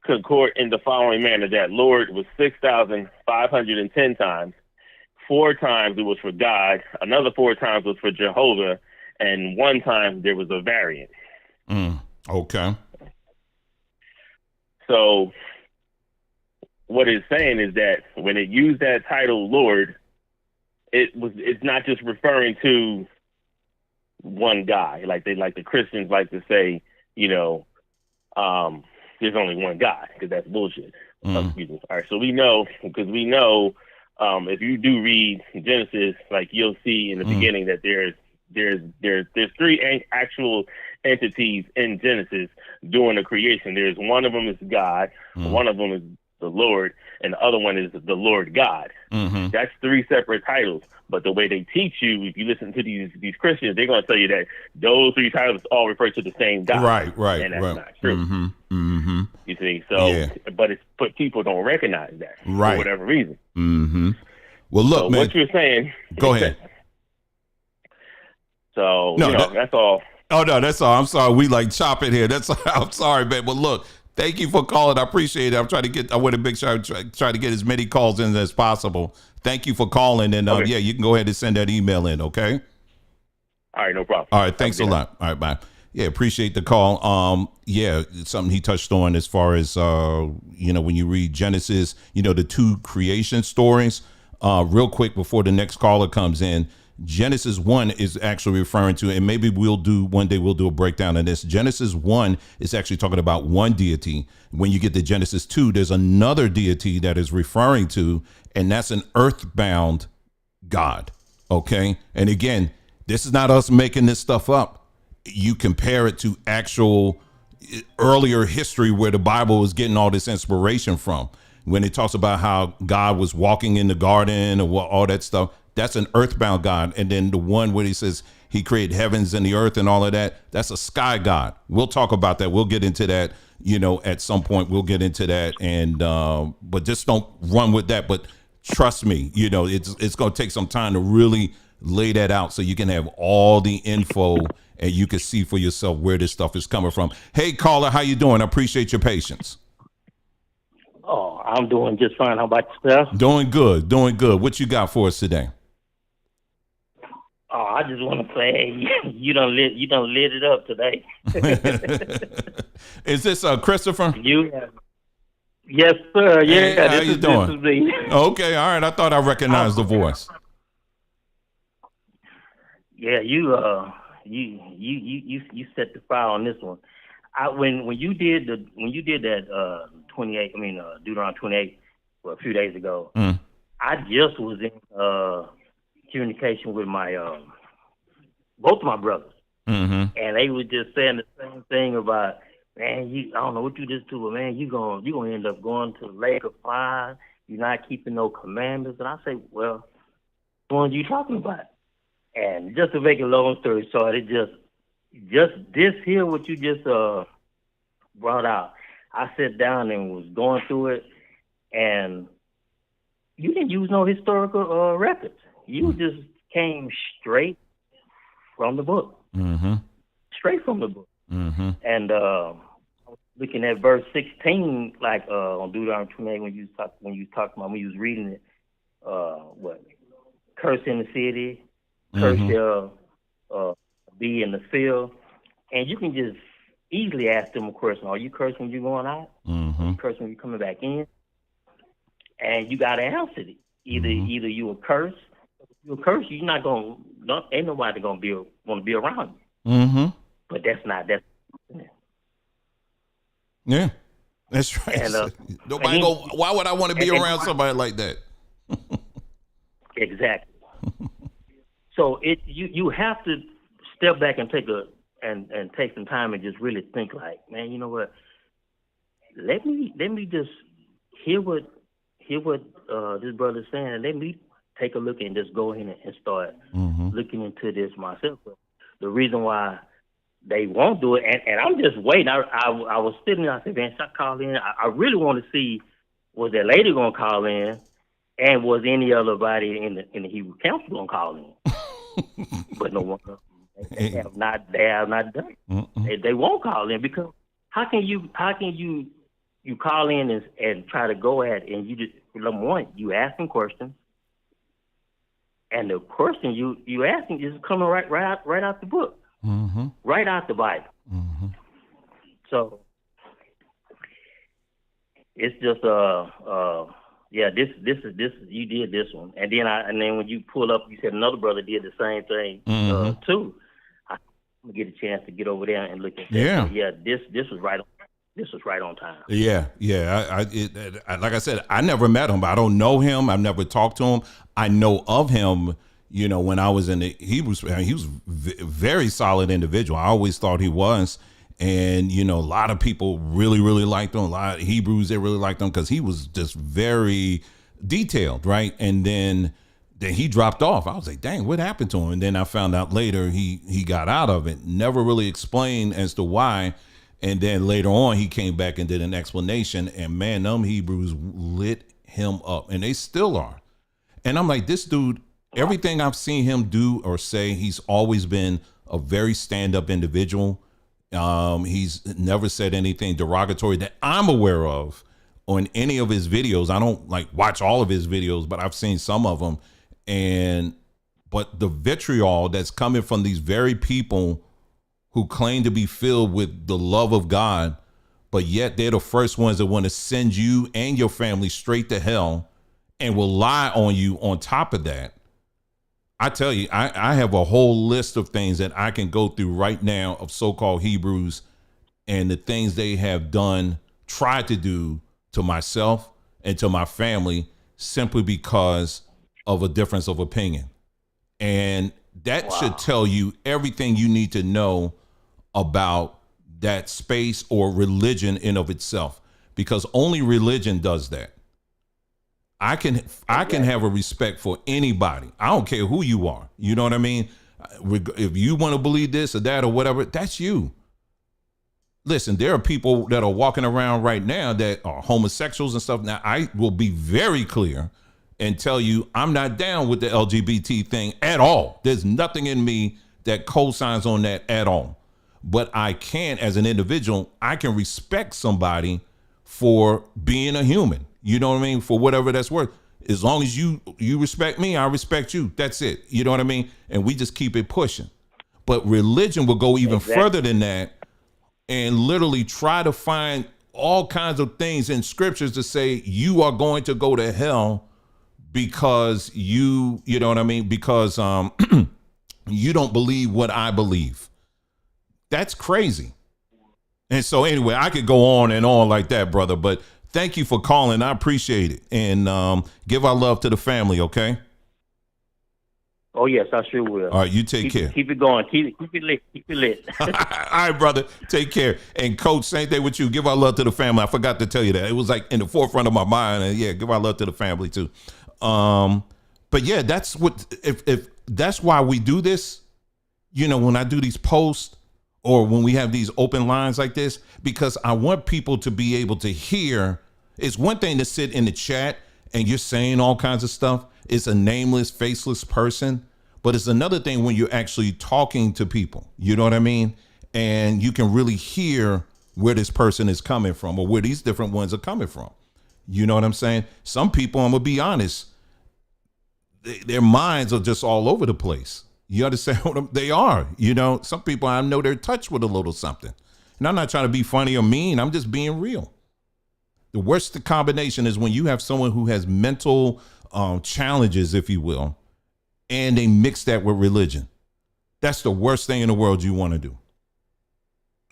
Concord in the following manner: that Lord was 6,510 times. 4 times it was for God. Another 4 times was for Jehovah. And 1 time there was a variant. Okay. So what it's saying is that when it used that title Lord, it's not just referring to one guy, like the Christians like to say, you know, there's only one guy, because that's bullshit. Excuse me. All right, so we know if you do read Genesis, like you'll see in the beginning that there's 3 actual entities in Genesis during the creation. There's one of them is God, one of them is the Lord, and the other one is the Lord God. That's 3 separate titles. But the way they teach you, if you listen to these Christians, they're going to tell you that those 3 titles all refer to the same God. Right. And that's not true. You see, so, but people don't recognize that for whatever reason. Well, look, so man. What you're saying. Go ahead. So, that's all. Oh, no, that's all. I'm sorry. We like chop it here. That's all. I'm sorry, man. But look, Thank you for calling. I appreciate it. I want to make sure I try to get as many calls in as possible. Thank you for calling. And Okay. yeah, you can go ahead and send that email in. Okay. All right, no problem. All right. Thanks a lot. All right. Bye. Yeah. Appreciate the call. Yeah. It's something he touched on as far as, when you read Genesis, the two creation stories, real quick before the next caller comes in. Genesis 1 is actually referring to, and maybe one day we'll do a breakdown of this. Genesis 1 is actually talking about one deity. When you get to Genesis 2, there's another deity that is referring to, and that's an earthbound God. Okay. And again, this is not us making this stuff up. You compare it to actual earlier history where the Bible was getting all this inspiration from. When it talks about how God was walking in the garden and all that stuff, that's an earthbound God. And then the one where he says he created heavens and the earth and all of that, that's a sky God. We'll talk about that. We'll get into that, at some point we'll get into that. And, but just don't run with that. But trust me, it's going to take some time to really lay that out so you can have all the info and you can see for yourself where this stuff is coming from. Hey, caller, how you doing? I appreciate your patience. Oh, I'm doing just fine. How about yourself? Doing good. What you got for us today? Oh, I just want to say you done lit it up today. Is this Christopher? Yes, sir. Yeah, hey, how you doing? This is me. Okay, all right. I thought I recognized the voice. Yeah, you set the fire on this one. When you did that 28, Deuteronomy 28, a few days ago. I just was in communication with my both of my brothers, and they were just saying the same thing about, man, I don't know what you just do, but man, you gonna end up going to the lake of fire. You're not keeping no commandments, and I say, well, what are you talking about? And just to make a long story short, it just this here what you just brought out. I sat down and was going through it, and you didn't use no historical records. You just came straight from the book. Straight from the book. And I was looking at verse 16, like on Deuteronomy 28, when you was reading it, curse in the city, curse shall be in the field, and you can just easily ask them a question. Are you cursing when you're going out? Are you cursing when you're coming back in? And you got to answer it. Either you a curse. If you a curse, you're not going. Ain't nobody want to be around you. But that's not. Yeah, that's right. And, nobody why would I want to be around somebody like that? Exactly. So you have to step back and take some time and just really think like, man, you know what? Let me just hear what this brother's saying, and let me take a look and just go in and start looking into this myself. But the reason why they won't do it, and I'm just waiting. I was sitting there. I said, man, should I call in? I really want to see, was that lady gonna call in, and was any other body in the Hebrew Council gonna call in? But no one. They have not done it. They won't call in, because how can you call in and try to go at it, and you just, number one, you asking questions, and the question you asking is coming right out the book, right out the Bible. So it's just this you did this one, and then when you pull up, you said another brother did the same thing too. I'm gonna get a chance to get over there and look at that. Yeah, this was right on. This was right on time. Yeah. Like I said, I never met him. I don't know him. I've never talked to him. I know of him. When I was in the Hebrews, he was a very solid individual. I always thought he was. And, a lot of people really, really liked him. A lot of Hebrews, they really liked him because he was just very detailed, right? And then he dropped off. I was like, dang, what happened to him? And then I found out later he got out of it. Never really explained as to why. And then later on, he came back and did an explanation. And man, them Hebrews lit him up. And they still are. And I'm like, this dude, everything I've seen him do or say, he's always been a very stand-up individual. He's never said anything derogatory that I'm aware of on any of his videos. I don't like watch all of his videos, but I've seen some of them. But the vitriol that's coming from these very people who claim to be filled with the love of God, but yet they're the first ones that want to send you and your family straight to hell and will lie on you on top of that. I tell you, I have a whole list of things that I can go through right now of so-called Hebrews and the things they have done, tried to do to myself and to my family simply because of a difference of opinion. And that should tell you everything you need to know about that space or religion in of itself, because only religion does that. I can have a respect for anybody. I don't care who you are. You know what I mean? If you want to believe this or that or whatever, that's you. Listen, there are people that are walking around right now that are homosexuals and stuff. Now, I will be very clear and tell you I'm not down with the LGBT thing at all. There's nothing in me that co-signs on that at all. But I can, as an individual, I can respect somebody for being a human. You know what I mean? For whatever that's worth. As long as you respect me, I respect you. That's it. You know what I mean? And we just keep it pushing. But religion will go even further than that and literally try to find all kinds of things in scriptures to say you are going to go to hell because you know what I mean? Because you don't believe what I believe. That's crazy. And so anyway, I could go on and on like that, brother, but thank you for calling. I appreciate it. And give our love to the family, okay? Oh, yes, I sure will. All right, you take care. Keep it going. Keep it lit. Keep it lit. All right, brother. Take care. And Coach, same thing with you. Give our love to the family. I forgot to tell you that. It was like in the forefront of my mind. And yeah, give our love to the family too. But yeah, that's what, if that's why we do this, you know, when I do these posts or when we have these open lines like this, because I want people to be able to hear. It's one thing to sit in the chat and you're saying all kinds of stuff. It's a nameless, faceless person, but it's another thing when you're actually talking to people, you know what I mean? And you can really hear where this person is coming from or where these different ones are coming from. You know what I'm saying? Some people, I'm gonna be honest, their minds are just all over the place. You understand what they are? You know, some people I know they're touched with a little something. And I'm not trying to be funny or mean. I'm just being real. The worst combination is when you have someone who has mental challenges, if you will, and they mix that with religion. That's the worst thing in the world you want to do.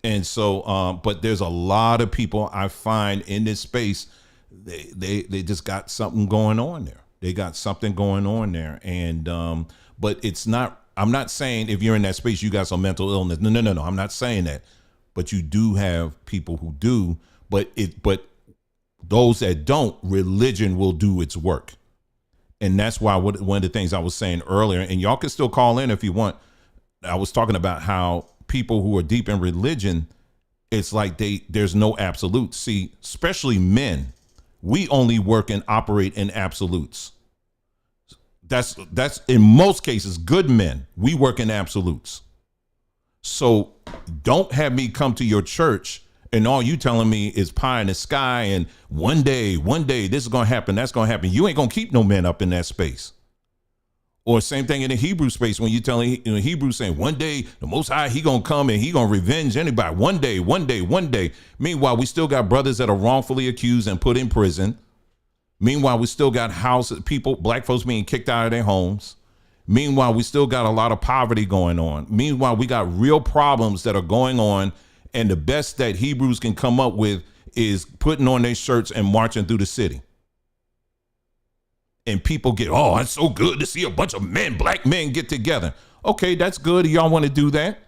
And so, but there's a lot of people I find in this space, they just got something going on there. They got something going on there. And, but it's not, I'm not saying if you're in that space, you got some mental illness. No. I'm not saying that, but you do have people who do, but those that don't, religion will do its work. And that's why one of the things I was saying earlier, and y'all can still call in if you want. I was talking about how people who are deep in religion, it's like there's no absolutes. See, especially men, we only work and operate in absolutes. That's in most cases, good men, we work in absolutes. So don't have me come to your church and all you telling me is pie in the sky and one day this is going to happen, that's going to happen. You ain't going to keep no men up in that space. Or same thing in the Hebrew space when you telling Hebrew saying one day the Most High, he going to come and he going to revenge anybody. One day. Meanwhile, we still got brothers that are wrongfully accused and put in prison. Meanwhile, we still got people, black folks being kicked out of their homes. Meanwhile, we still got a lot of poverty going on. Meanwhile, we got real problems that are going on. And the best that Hebrews can come up with is putting on their shirts and marching through the city. And people get, oh, it's so good to see a bunch of men, black men get together. Okay, that's good. Y'all want to do that?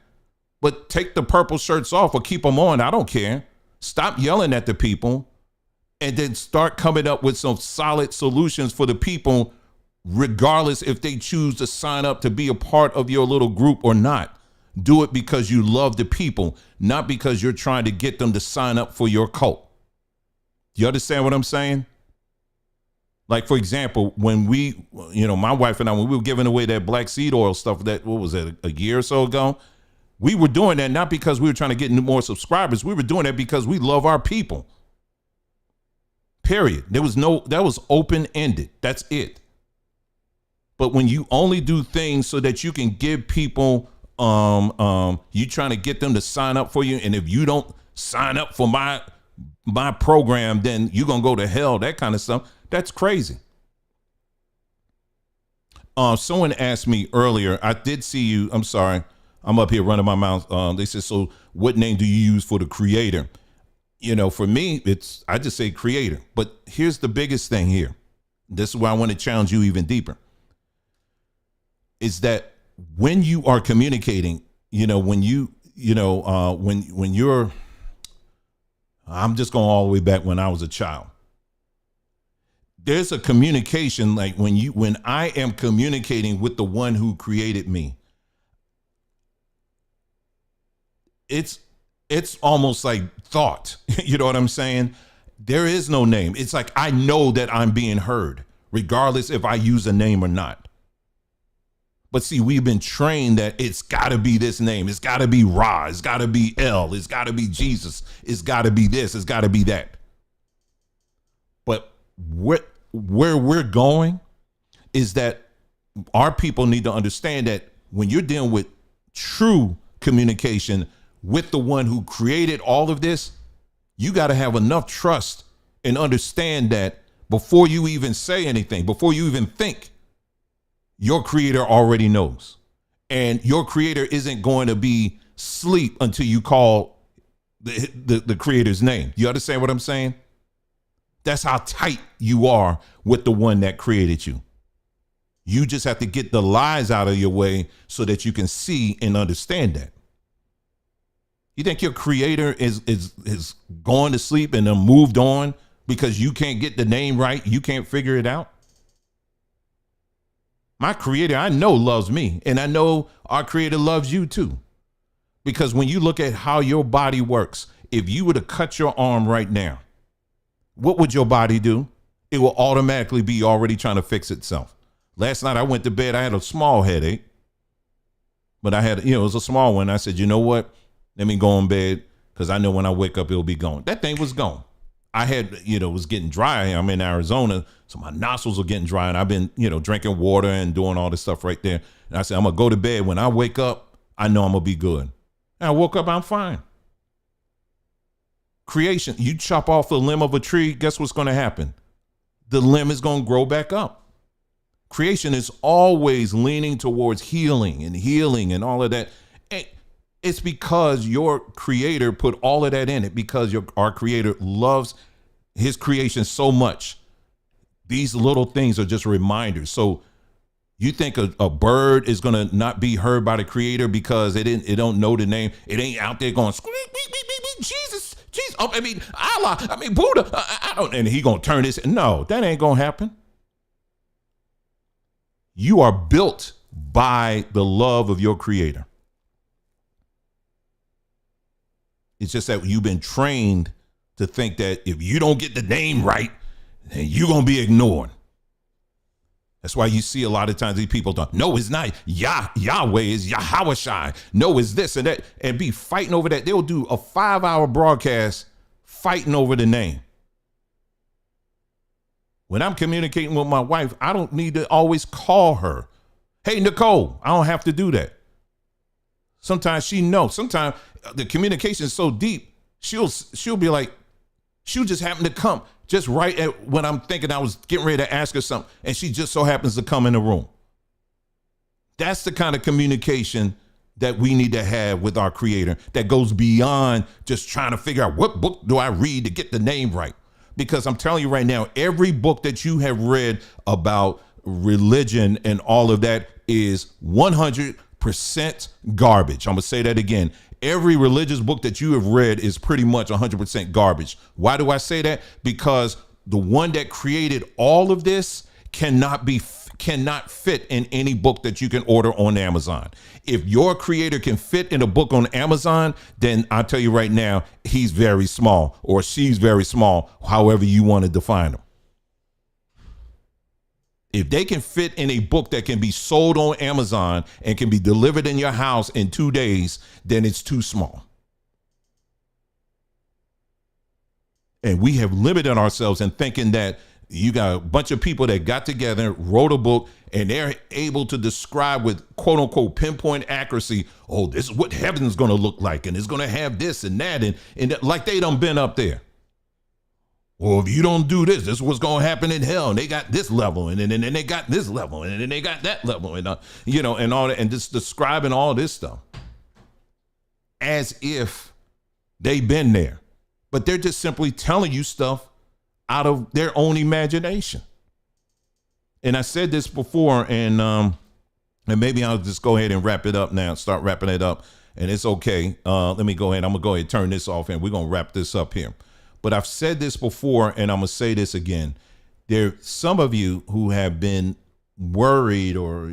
But take the purple shirts off or keep them on. I don't care. Stop yelling at the people and then start coming up with some solid solutions for the people, regardless if they choose to sign up to be a part of your little group or not. Do it because you love the people, not because you're trying to get them to sign up for your cult. You understand what I'm saying? Like, for example, when we, my wife and I, when we were giving away that black seed oil stuff, what was it, a year or so ago? We were doing that not because we were trying to get more subscribers. We were doing that because we love our people. Period. That was open-ended. That's it. But when you only do things so that you can give people, you trying to get them to sign up for you, and if you don't sign up for my program, then you're gonna go to hell. That kind of stuff. That's crazy. Someone asked me earlier. I did see you. I'm sorry. I'm up here running my mouth. They said, so what name do you use for the creator? You know, for me, I just say creator. But here's the biggest thing here. This is why I want to challenge you even deeper. Is that when you are communicating, when you're, I'm just going all the way back when I was a child. There's a communication, like when I am communicating with the one who created me, it's almost like thought. You know what I'm saying? There is no name. It's like I know that I'm being heard, regardless if I use a name or not. But see, we've been trained that it's got to be this name. It's got to be Ra. It's got to be El. It's got to be Jesus. It's got to be this. It's got to be that. But where we're going is that our people need to understand that when you're dealing with true communication with the one who created all of this, you got to have enough trust and understand that before you even say anything, before you even think, your creator already knows. And your creator isn't going to be asleep until you call the creator's name. You understand what I'm saying? That's how tight you are with the one that created you. You just have to get the lies out of your way so that you can see and understand that. You think your creator is going to sleep and then moved on because you can't get the name right? You can't figure it out? My creator, I know, loves me, and I know our creator loves you too. Because when you look at how your body works, if you were to cut your arm right now, what would your body do? It will automatically be already trying to fix itself. Last night I went to bed, I had a small headache, but I had, it was a small one. I said, you know what? Let me go in bed because I know when I wake up, it'll be gone. That thing was gone. I had, it was getting dry. I'm in Arizona, so my nostrils are getting dry, and I've been, drinking water and doing all this stuff right there. And I said, I'm going to go to bed. When I wake up, I know I'm going to be good. And I woke up, I'm fine. Creation, you chop off the limb of a tree, guess what's going to happen? The limb is going to grow back up. Creation is always leaning towards healing and all of that. It's because your creator put all of that in it, because our creator loves his creation so much. These little things are just reminders. So you think a bird is going to not be heard by the creator because it don't know the name? It ain't out there going, squeak, beep, beep, beep, beep, Jesus. Oh, Allah, Buddha. I don't, and he going to turn this. No, that ain't going to happen. You are built by the love of your creator. It's just that you've been trained to think that if you don't get the name right, then you're going to be ignored. That's why you see a lot of times these people don't, no, it's not Yahweh, is Yahawashai. No, it's this and that, and be fighting over that. They'll do a 5-hour broadcast fighting over the name. When I'm communicating with my wife, I don't need to always call her. Hey, Nicole, I don't have to do that. Sometimes she knows. Sometimes the communication is so deep, she'll be like, she'll just happen to come just right at when I'm thinking I was getting ready to ask her something, and she just so happens to come in the room. That's the kind of communication that we need to have with our creator that goes beyond just trying to figure out what book do I read to get the name right. Because I'm telling you right now, every book that you have read about religion and all of that is 100% garbage. I'm going to say that again. Every religious book that you have read is pretty much 100% garbage. Why do I say that? Because the one that created all of this cannot fit in any book that you can order on Amazon. If your creator can fit in a book on Amazon, then I'll tell you right now, he's very small or she's very small, however you want to define them. If they can fit in a book that can be sold on Amazon and can be delivered in your house in 2 days, then it's too small. And we have limited ourselves in thinking that you got a bunch of people that got together, wrote a book, and they're able to describe with quote unquote pinpoint accuracy, oh, this is what heaven's going to look like, and it's going to have this and that, and like they done been up there. Well, if you don't do this, this is what's going to happen in hell, and they got this level, and then they got this level, and then they got that level, and and all that, and just describing all this stuff as if they've been there. But they're just simply telling you stuff out of their own imagination. And I said this before, and maybe I'll just go ahead and wrap it up now, start wrapping it up. And it's okay. Let me go ahead. I'm going to go ahead and turn this off, and we're going to wrap this up here. But I've said this before, and I'm going to say this again. There are some of you who have been worried or,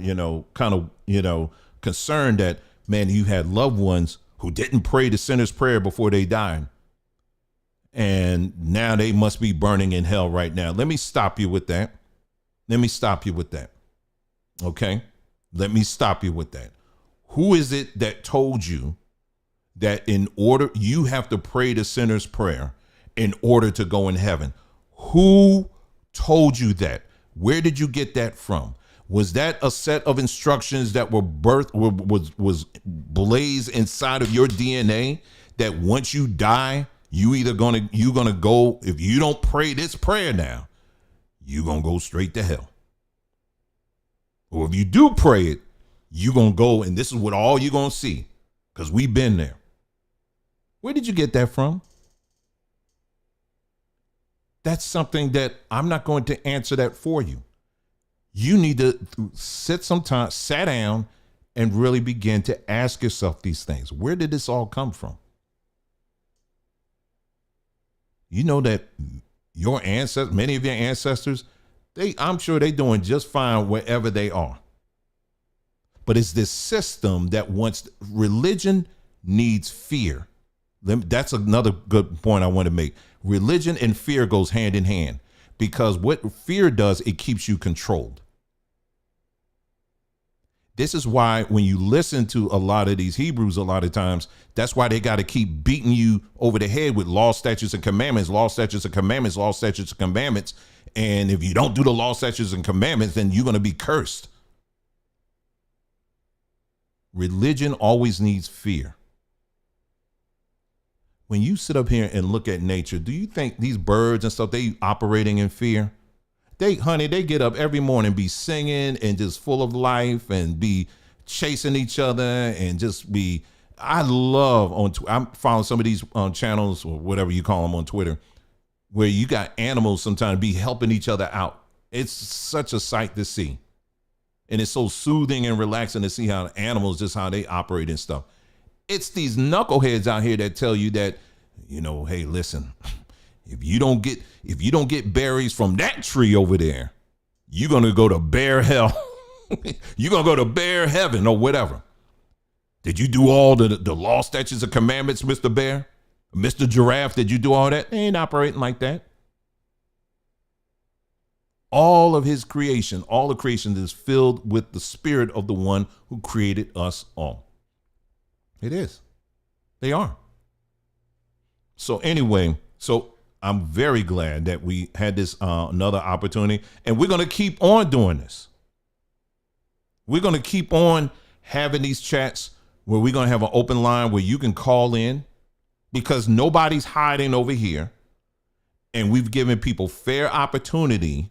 kind of, concerned that, man, you had loved ones who didn't pray the sinner's prayer before they died. And now they must be burning in hell right now. Let me stop you with that. Okay? Let me stop you with that. Who is it that told you that in order you have to pray the sinner's prayer in order to go in heaven? Who told you that? Where did you get that from? Was that a set of instructions that were was blazed inside of your DNA that once you die, you're gonna go, if you don't pray this prayer now, you're gonna go straight to hell? Or if you do pray it, you're gonna go, and this is what all you're gonna see, because we've been there. Where did you get that from? That's something that I'm not going to answer that for you. You need to sit down and really begin to ask yourself these things. Where did this all come from? You know that your ancestors, many of your ancestors, I'm sure they're doing just fine wherever they are. But it's this system that religion needs fear. That's another good point I want to make. Religion and fear goes hand in hand, because what fear does, it keeps you controlled. This is why when you listen to a lot of these Hebrews, a lot of times, that's why they got to keep beating you over the head with law, statutes, and commandments, law, statutes, and commandments, law, statutes, and commandments. And if you don't do the law, statutes, and commandments, then you're going to be cursed. Religion always needs fear. When you sit up here and look at nature, do you think these birds and stuff, they operating in fear? They get up every morning, be singing and just full of life and be chasing each other and just be, I'm following some of these channels or whatever you call them on Twitter, where you got animals sometimes be helping each other out. It's such a sight to see. And it's so soothing and relaxing to see how animals, just how they operate and stuff. It's these knuckleheads out here that tell you that, hey, listen, if you don't get berries from that tree over there, you're going to go to bear hell. You're going to go to bear heaven or whatever. Did you do all the law, statutes, and commandments, Mr. Bear? Mr. Giraffe, did you do all that? They ain't operating like that. All of his creation, all the creation is filled with the spirit of the one who created us all. It is. They are. So anyway, I'm very glad that we had this another opportunity, and we're going to keep on doing this. We're going to keep on having these chats where we're going to have an open line where you can call in, because nobody's hiding over here, and we've given people fair opportunity.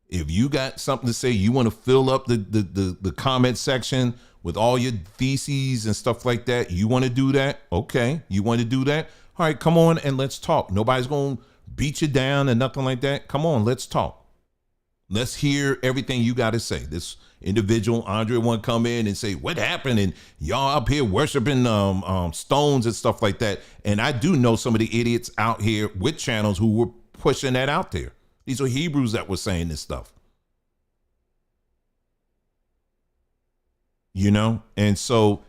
If you got something to say, you want to fill up the comment section with all your theses and stuff like that, you want to do that? Okay, you want to do that? All right, come on and let's talk. Nobody's going to beat you down and nothing like that. Come on, let's talk. Let's hear everything you got to say. This individual, Andre, want to come in and say, what happened? And y'all up here worshiping stones and stuff like that. And I do know some of the idiots out here with channels who were pushing that out there. These are Hebrews that were saying this stuff. And so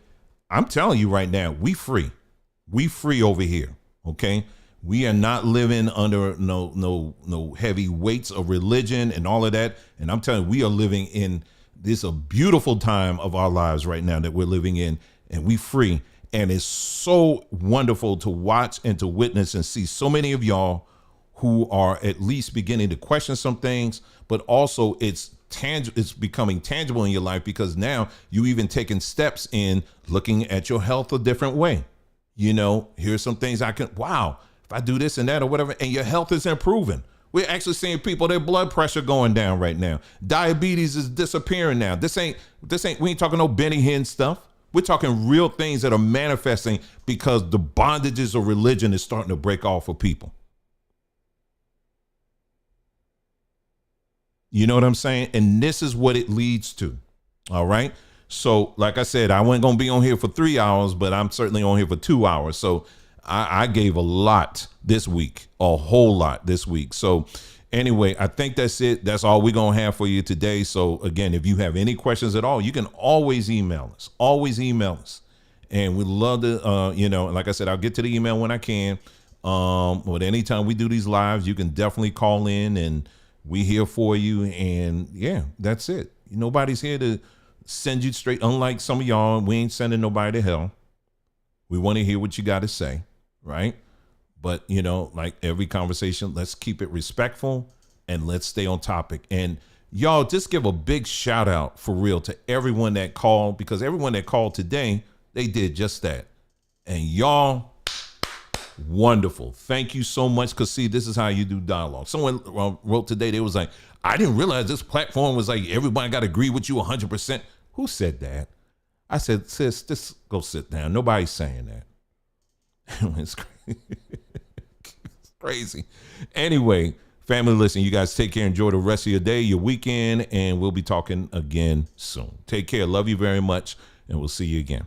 I'm telling you right now, we free over here. Okay. We are not living under no heavy weights of religion and all of that. And I'm telling you, we are living in this a beautiful time of our lives right now that we're living in, and we free. And it's so wonderful to watch and to witness and see so many of y'all who are at least beginning to question some things, but also it's becoming tangible in your life, because now you even taking steps in looking at your health a different way. Here's some things if I do this and that or whatever, and your health is improving. We're actually seeing people, their blood pressure going down right now. Diabetes is disappearing now. We ain't talking no Benny Hinn stuff. We're talking real things that are manifesting because the bondages of religion is starting to break off for people. You know what I'm saying? And this is what it leads to. All right. So like I said, I wasn't going to be on here for 3 hours, but I'm certainly on here for 2 hours. So I gave a lot this week, a whole lot this week. So anyway, I think that's it. That's all we're going to have for you today. So again, if you have any questions at all, you can always email us. And we'd love to, like I said, I'll get to the email when I can. But anytime we do these lives, you can definitely call in, and we here for you. And yeah, that's it. Nobody's here to send you straight. Unlike some of y'all, we ain't sending nobody to hell. We want to hear what you got to say, right? But, like every conversation, let's keep it respectful and let's stay on topic. And y'all, just give a big shout out for real to everyone that called, because everyone that called today, they did just that. And y'all, wonderful. Thank you so much. Because see, this is how you do dialogue. Someone wrote today, they was like, I didn't realize this platform was like, everybody got to agree with you 100%. Who said that? I said, sis, just go sit down. Nobody's saying that. It's crazy. It's crazy. Anyway, family, listen, you guys take care. Enjoy the rest of your day, your weekend, and we'll be talking again soon. Take care. Love you very much, and we'll see you again.